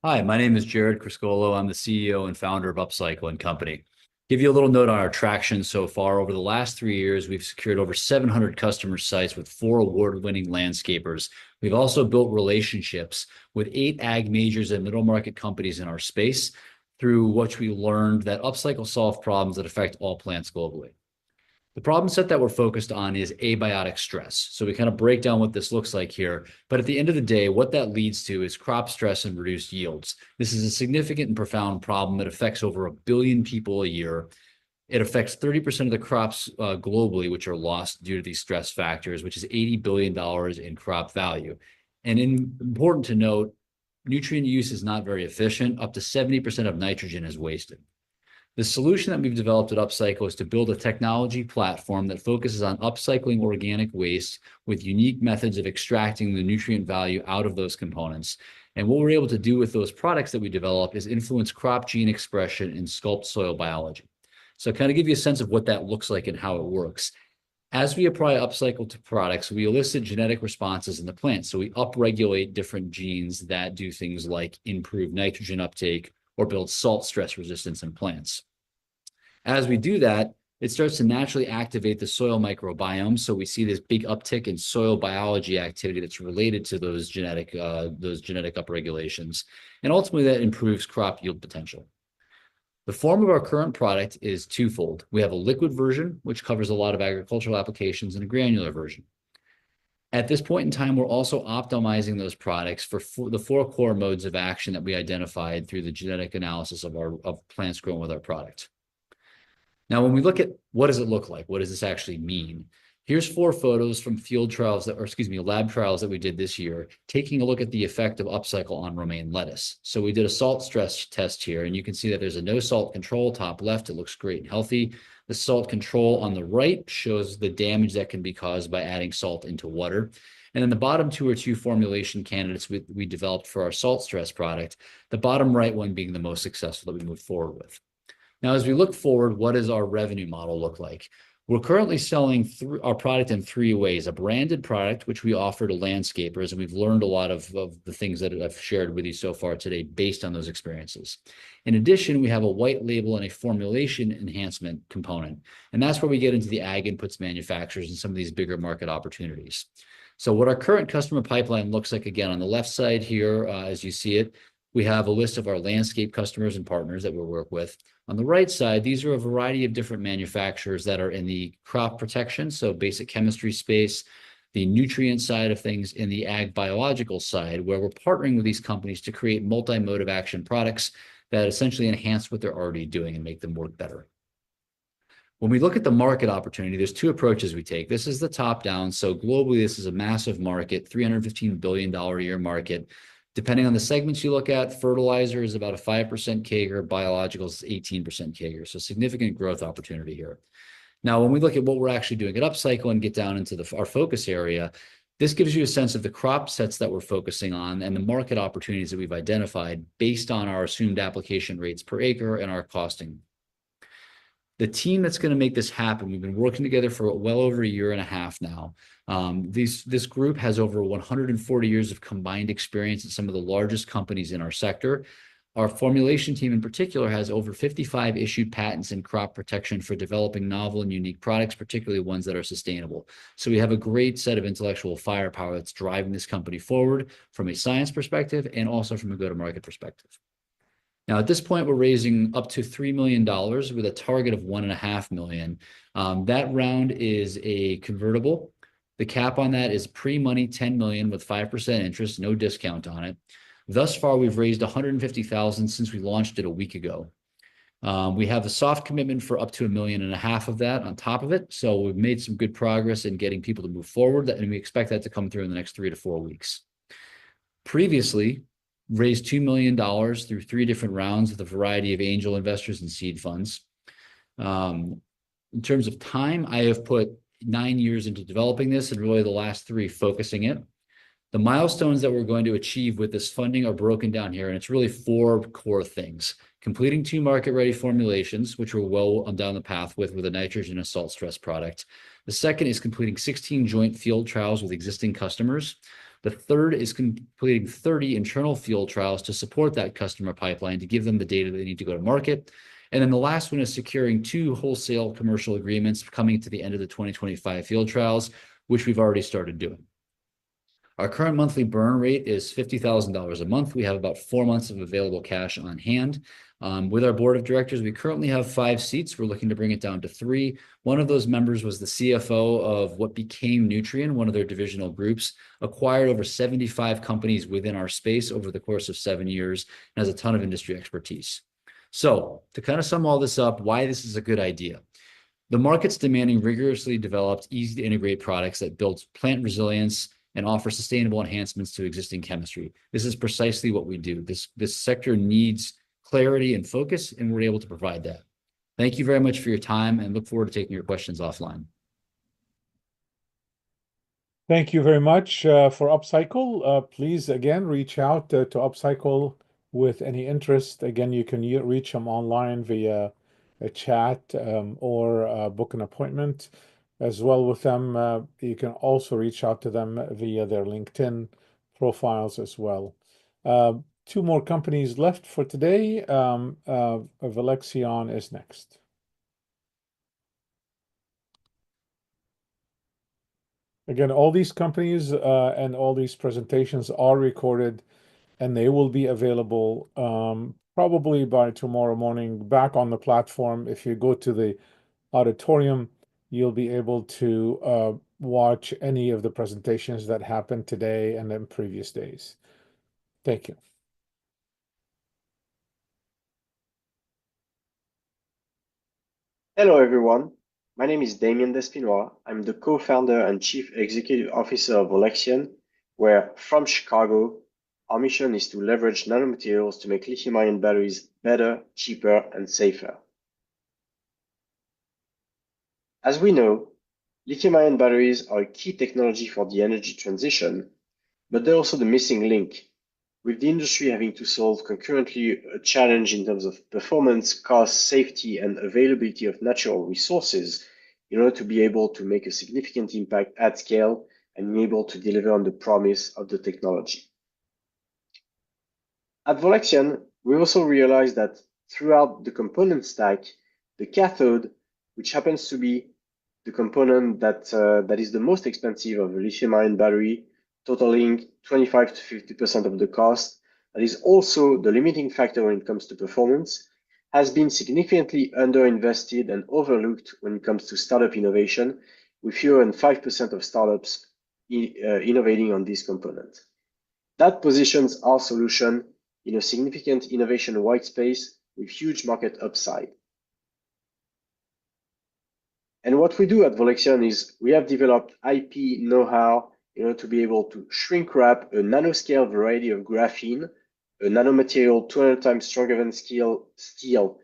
Hi, my name is Jared Criscolo. I'm the CEO and founder of Upcycle & Company. Give you a little note on our traction so far. Over the last 3 years, we've secured over 700 customer sites with 4 award-winning landscapers. We've also built relationships with 8 ag majors and middle market companies in our space, through which we learned that Upcycle solve problems that affect all plants globally. The problem set that we're focused on is abiotic stress. So we kind of break down what this looks like here. But at the end of the day, what that leads to is crop stress and reduced yields. This is a significant and profound problem that affects over 1 billion people a year. It affects 30% of the crops globally, which are lost due to these stress factors, which is $80 billion in crop value. And important to note, nutrient use is not very efficient. Up to 70% of nitrogen is wasted. The solution that we've developed at Upcycle is to build a technology platform that focuses on upcycling organic waste with unique methods of extracting the nutrient value out of those components. And what we're able to do with those products that we develop is influence crop gene expression and sculpt soil biology. So kind of give you a sense of what that looks like and how it works. As we apply Upcycle to products, we elicit genetic responses in the plant. So we upregulate different genes that do things like improve nitrogen uptake or build salt stress resistance in plants. As we do that, it starts to naturally activate the soil microbiome. So we see this big uptick in soil biology activity that's related to those genetic upregulations. And ultimately, that improves crop yield potential. The form of our current product is twofold. We have a liquid version, which covers a lot of agricultural applications, and a granular version. At this point in time, we're also optimizing those products for the 4 core modes of action that we identified through the genetic analysis of plants grown with our product. Now, when we look at what does it look like, what does this actually mean? Here's 4 photos from field trials that, or excuse me, lab trials that we did this year, taking a look at the effect of upcycle on romaine lettuce. So we did a salt stress test here, and you can see that there's a no salt control, top left, it looks great and healthy. The salt control on the right shows the damage that can be caused by adding salt into water. And then the bottom 2 are 2 formulation candidates we developed for our salt stress product, the bottom right one being the most successful that we moved forward with. Now, as we look forward, what does our revenue model look like? We're currently selling our product in 3 ways: a branded product, which we offer to landscapers, and we've learned a lot of the things that I've shared with you so far today based on those experiences. In addition, we have a white label and a formulation enhancement component, and that's where we get into the ag inputs manufacturers and some of these bigger market opportunities. So what our current customer pipeline looks like, again, on the left side here, as you see it, we have a list of our landscape customers and partners that we work with. On the right side, these are a variety of different manufacturers that are in the crop protection, so basic chemistry space, the nutrient side of things, in the ag biological side, where we're partnering with these companies to create multi-mode of action products that essentially enhance what they're already doing and make them work better. When we look at the market opportunity, there's 2 approaches we take. This is the top down. So globally, this is a massive market, $315 billion a year market. Depending on the segments you look at, fertilizer is about a 5% CAGR, biologicals is 18% CAGR, so significant growth opportunity here. Now, when we look at what we're actually doing at Upcycle and get down into our focus area, this gives you a sense of the crop sets that we're focusing on and the market opportunities that we've identified based on our assumed application rates per acre and our costing. The team that's going to make this happen, we've been working together for well over a year and a half now. This group has over 140 years of combined experience at some of the largest companies in our sector. Our formulation team in particular has over 55 issued patents in crop protection for developing novel and unique products, particularly ones that are sustainable. So we have a great set of intellectual firepower that's driving this company forward from a science perspective and also from a go-to-market perspective. Now, at this point, we're raising up to $3 million with a target of $1.5 million. That round is a convertible. The cap on that is pre-money $10 million with 5% interest, no discount on it. Thus far, we've raised $150,000 since we launched it a week ago. We have a soft commitment for up to $1.5 million of that on top of it. So we've made some good progress in getting people to move forward, and we expect that to come through in the next 3 to 4 weeks. Previously, raised $2 million through 3 different rounds with a variety of angel investors and seed funds. In terms of time, I have put 9 years into developing this and really the last 3 focusing it. The milestones that we're going to achieve with this funding are broken down here, and it's really 4 core things. Completing 2 market-ready formulations, which we're well down the path with a nitrogen and salt stress product. The second is completing 16 joint field trials with existing customers. The third is completing 30 internal field trials to support that customer pipeline to give them the data they need to go to market. And then the last one is securing 2 wholesale commercial agreements coming to the end of the 2025 field trials, which we've already started doing. Our current monthly burn rate is $50,000 a month. We have about 4 months of available cash on hand. With our board of directors, we currently have 5 seats. We're looking to bring it down to 3. One of those members was the CFO of what became Nutrien, one of their divisional groups, acquired over 75 companies within our space over the course of 7 years, and has a ton of industry expertise. So to kind of sum all this up, why this is a good idea. The market's demanding rigorously developed, easy to integrate products that build plant resilience and offer sustainable enhancements to existing chemistry. This is precisely what we do. This sector needs clarity and focus, and we're able to provide that. Thank you very much for your time, and look forward to taking your questions offline. Thank you very much for Upcycle. Please, again, reach out to Upcycle with any interest. Again, you can reach them online via a chat or book an appointment as well with them. You can also reach out to them via their LinkedIn profiles as well. 2 more companies left for today. Valexion is next. Again, all these companies and all these presentations are recorded, and they will be available probably by tomorrow morning back on the platform. If you go to the auditorium, you'll be able to watch any of the presentations that happened today and in previous days. Thank you. Hello, everyone. My name is Damien Despinois. I'm the co-founder and chief executive officer of Volexion, where from Chicago, our mission is to leverage nanomaterials to make lithium-ion batteries better, cheaper, and safer. As we know, lithium-ion batteries are a key technology for the energy transition, but they're also the missing link, with the industry having to solve concurrently a challenge in terms of performance, cost, safety, and availability of natural resources in order to be able to make a significant impact at scale and be able to deliver on the promise of the technology. At Volexion, we also realized that throughout the component stack, the cathode, which happens to be the component that is the most expensive of a lithium-ion battery, totaling 25 to 50% of the cost, that is also the limiting factor when it comes to performance, has been significantly underinvested and overlooked when it comes to startup innovation, with fewer than 5% of startups innovating on this component. That positions our solution in a significant innovation white space with huge market upside. And what we do at Volexion is we have developed IP know-how in order to be able to shrink wrap a nanoscale variety of graphene, a nanomaterial 200 times stronger than steel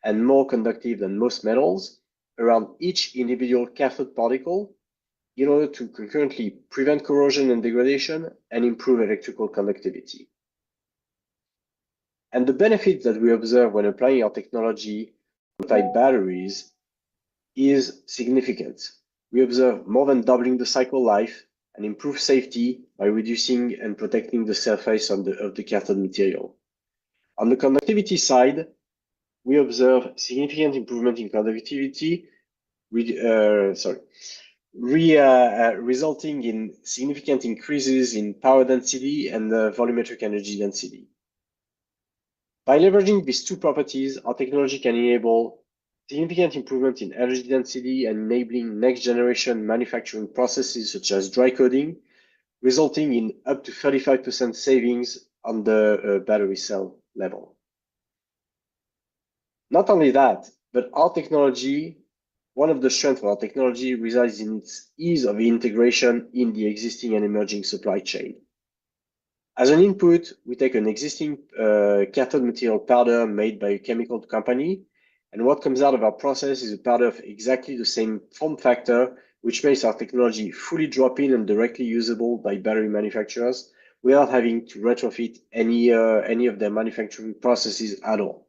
and more conductive than most metals, around each individual cathode particle in order to concurrently prevent corrosion and degradation and improve electrical conductivity. And the benefit that we observe when applying our technology to type batteries is significant. We observe more than doubling the cycle life and improve safety by reducing and protecting the surface of the cathode material. On the conductivity side, we observe significant improvement in conductivity, resulting in significant increases in power density and volumetric energy density. By leveraging these two properties, our technology can enable significant improvement in energy density and enabling next generation manufacturing processes such as dry coating, resulting in up to 35% savings on the battery cell level. Not only that, but our technology, one of the strengths of our technology resides in its ease of integration in the existing and emerging supply chain. As an input, we take an existing cathode material powder made by a chemical company, and what comes out of our process is a powder of exactly the same form factor, which makes our technology fully drop-in and directly usable by battery manufacturers without having to retrofit any of their manufacturing processes at all.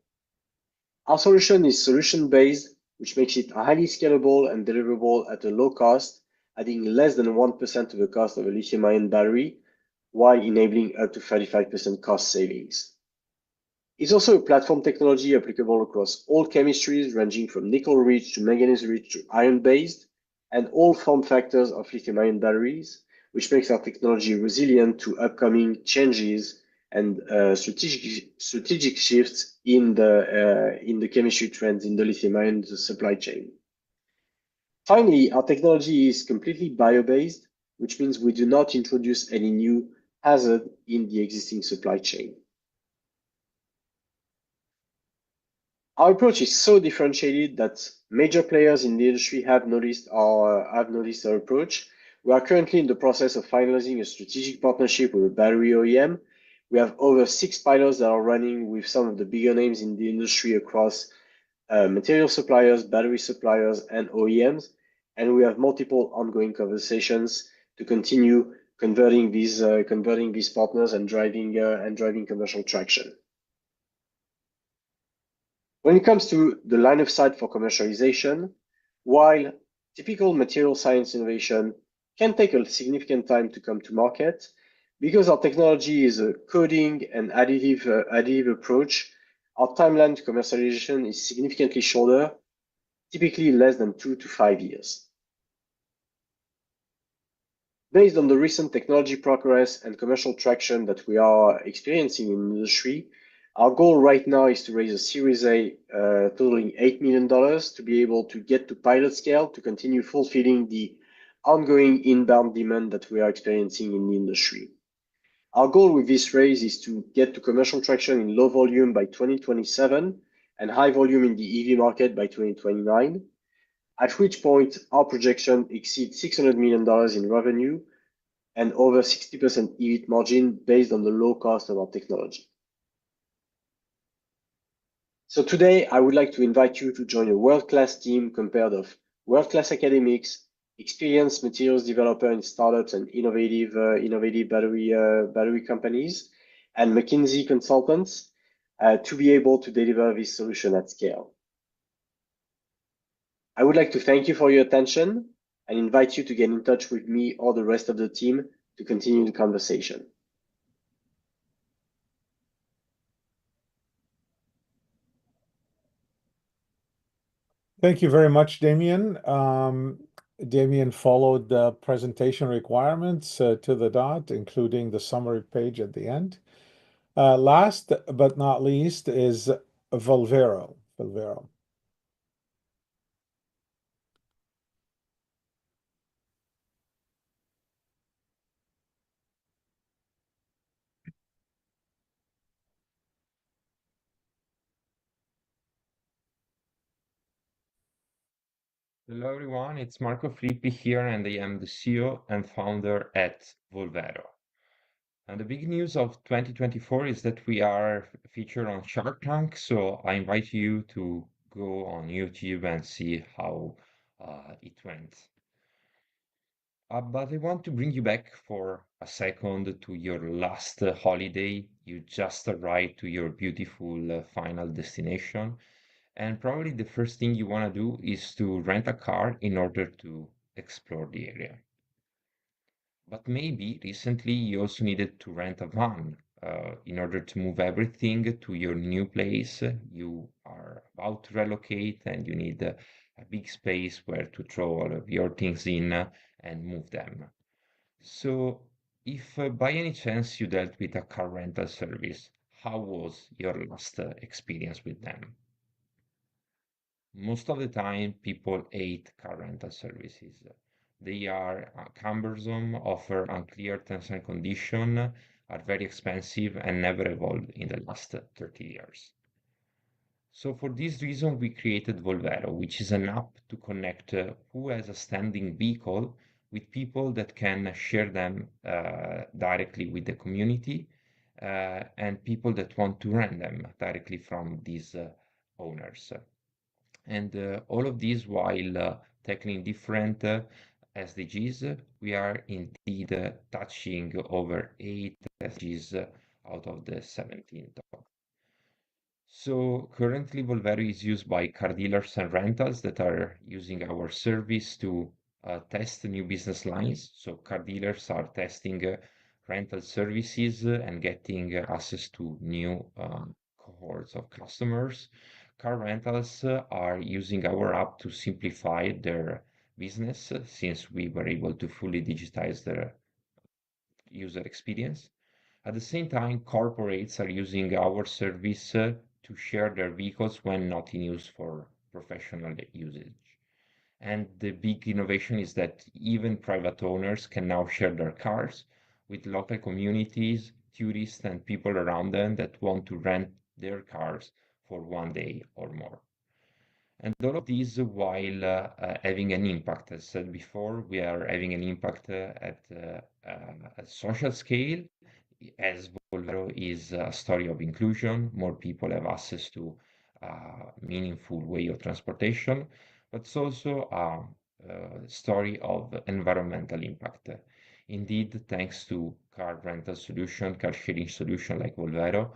Our solution is solution-based, which makes it highly scalable and deliverable at a low cost, adding less than 1% to the cost of a lithium-ion battery, while enabling up to 35% cost savings. It's also a platform technology applicable across all chemistries, ranging from nickel-rich to manganese-rich to iron-based, and all form factors of lithium-ion batteries, which makes our technology resilient to upcoming changes and strategic shifts in the chemistry trends in the lithium-ion supply chain. Finally, our technology is completely bio-based, which means we do not introduce any new hazard in the existing supply chain. Our approach is so differentiated that major players in the industry have noticed our approach. We are currently in the process of finalizing a strategic partnership with a battery OEM. We have over 6 pilots that are running with some of the bigger names in the industry across material suppliers, battery suppliers, and OEMs. And we have multiple ongoing conversations to continue converting these partners and driving commercial traction. When it comes to the line of sight for commercialization, while typical material science innovation can take a significant time to come to market, because our technology is a coding and additive approach, our timeline to commercialization is significantly shorter, typically less than 2 to 5 years. Based on the recent technology progress and commercial traction that we are experiencing in the industry, our goal right now is to raise a Series A totaling $8 million to be able to get to pilot scale to continue fulfilling the ongoing inbound demand that we are experiencing in the industry. Our goal with this raise is to get to commercial traction in low volume by 2027 and high volume in the EV market by 2029. at which point our projection exceeds $600 million in revenue and over 60% EBIT margin based on the low cost of our technology. So today, I would like to invite you to join a world-class team composed of world-class academics, experienced materials developer in startups and innovative battery companies, and McKinsey consultants to be able to deliver this solution at scale. I would like to thank you for your attention and invite you to get in touch with me or the rest of the team to continue the conversation. Thank you very much, Damien. Damien followed the presentation requirements to the dot, including the summary page at the end. Last but not least is Volvero. Hello everyone, it's Marco Filippi here and I am the CEO and founder at Volvero. And the big news of 2024 is that we are featured on Shark Tank, so I invite you to go on YouTube and see how it went. But I want to bring you back for a second to your last holiday. You just arrived to your beautiful final destination. And probably the first thing you want to do is to rent a car in order to explore the area. But maybe recently you also needed to rent a van in order to move everything to your new place. You are about to relocate and you need a big space where to throw all of your things in and move them. So, if by any chance you dealt with a car rental service, how was your last experience with them? Most of the time, people hate car rental services. They are cumbersome, offer unclear terms and conditions, are very expensive, and never evolved in the last 30 years. So for this reason, we created Volvero, which is an app to connect who has a standing vehicle with people that can share them directly with the community and people that want to rent them directly from these owners. And all of these while tackling different SDGs, we are indeed touching over 8 SDGs out of the 17 top. So currently Volvero is used by car dealers and rentals that are using our service to test new business lines. So car dealers are testing rental services and getting access to new cohorts of customers. Car rentals are using our app to simplify their business since we were able to fully digitize their user experience. At the same time, corporates are using our service to share their vehicles when not in use for professional usage. And the big innovation is that even private owners can now share their cars with local communities, tourists, and people around them that want to rent their cars for one day or more. And all of these while having an impact. As said before, we are having an impact at a social scale, as Volvero is a story of inclusion. More people have access to a meaningful way of transportation, but it's also a story of environmental impact. Indeed, thanks to car rental solution, car sharing solution like Volvero,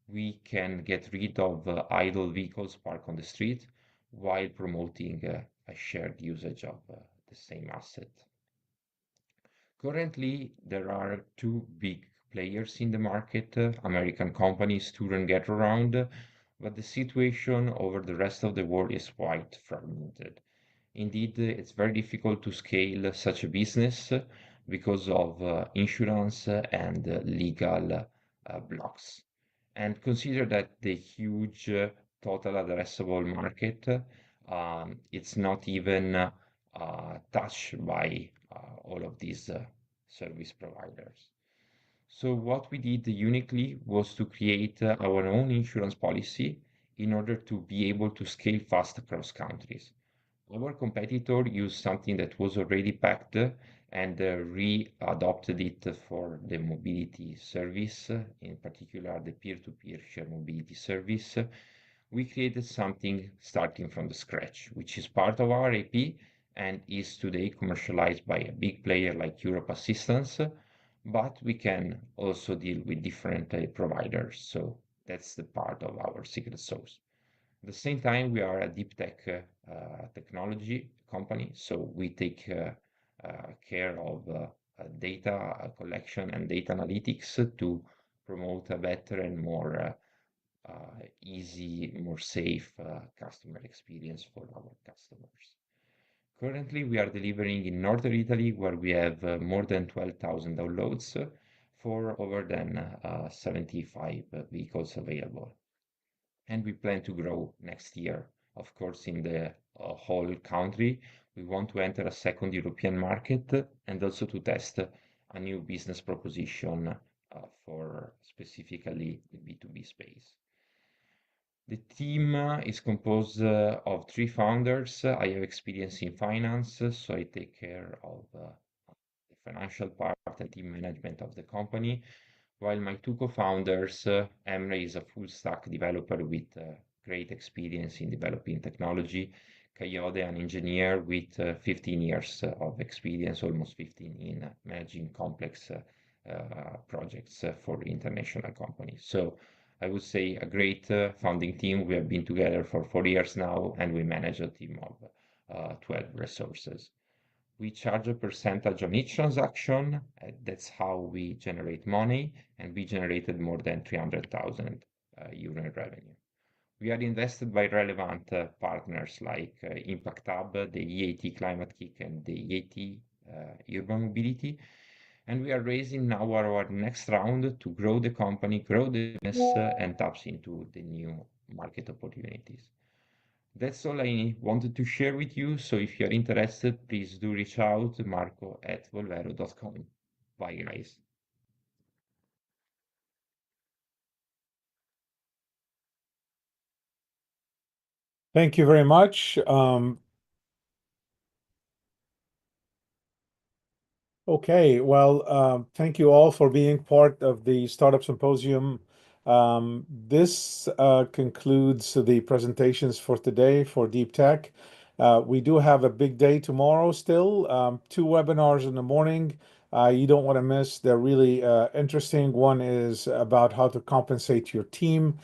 we can get rid of idle vehicles parked on the street while promoting a shared usage of the same asset. Currently, there are two big players in the market, American companies Tour and Get Around, but the situation over the rest of the world is quite fragmented. Indeed, it's very difficult to scale such a business because of insurance and legal blocks. And consider that the huge total addressable market, it's not even touched by all of these service providers. So what we did uniquely was to create our own insurance policy in order to be able to scale fast across countries. Our competitor used something that was already packed and re-adopted it for the mobility service, in particular the peer-to-peer shared mobility service. We created something starting from the scratch, which is part of our IP and is today commercialized by a big player like Europe Assistance, but we can also deal with different providers. So that's the part of our secret sauce. At the same time, we are a deep tech technology company, so we take care of data collection and data analytics to promote a better and more easy, more safe customer experience for our customers. Currently, we are delivering in Northern Italy, where we have more than 12,000 downloads for over than 75 vehicles available. And we plan to grow next year. Of course, in the whole country, we want to enter a second European market and also to test a new business proposition for specifically the B2B space. The team is composed of three founders. I have experience in finance, so I take care of the financial part and team management of the company, while my two co-founders, Emre is a full stack developer with great experience in developing technology, Kayode, an engineer with 15 years of experience, almost 15 in managing complex projects for international companies. So I would say a great founding team. We have been together for 4 years now, and we manage a team of 12 resources. We charge a percentage on each transaction. That's how we generate money, and we generated more than 300,000 euro in revenue. We are invested by relevant partners like Impact Hub, the EAT Climate Kick, and the EAT Urban Mobility. And we are raising now our next round to grow the company, grow the business, and taps into the new market opportunities. That's all I wanted to share with you. So if you're interested, please do reach out to marco@volvero.com. Bye, guys. Thank you very much. Okay, well, thank you all for being part of the Startup Symposium. This concludes the presentations for today for DeepTech. We do have a big day tomorrow still, two webinars in the morning. You don't want to miss. They're really interesting. One is about how to compensate your team,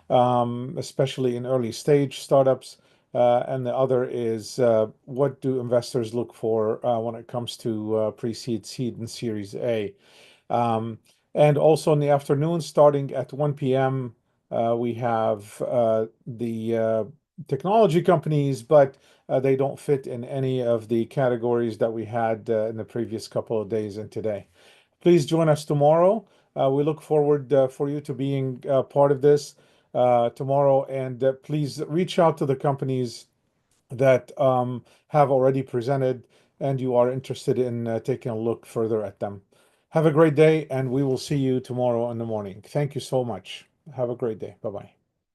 especially in early stage startups. And the other is what do investors look for when it comes to pre-seed, seed, and Series A. And also in the afternoon, starting at 1 p.m., we have the technology companies, but they don't fit in any of the categories that we had in the previous couple of days and today. Please join us tomorrow. We look forward for you to being part of this tomorrow, and please reach out to the companies that have already presented and you are interested in taking a look further at them. Have a great day, and we will see you tomorrow in the morning. Thank you so much. Have a great day. Bye-bye.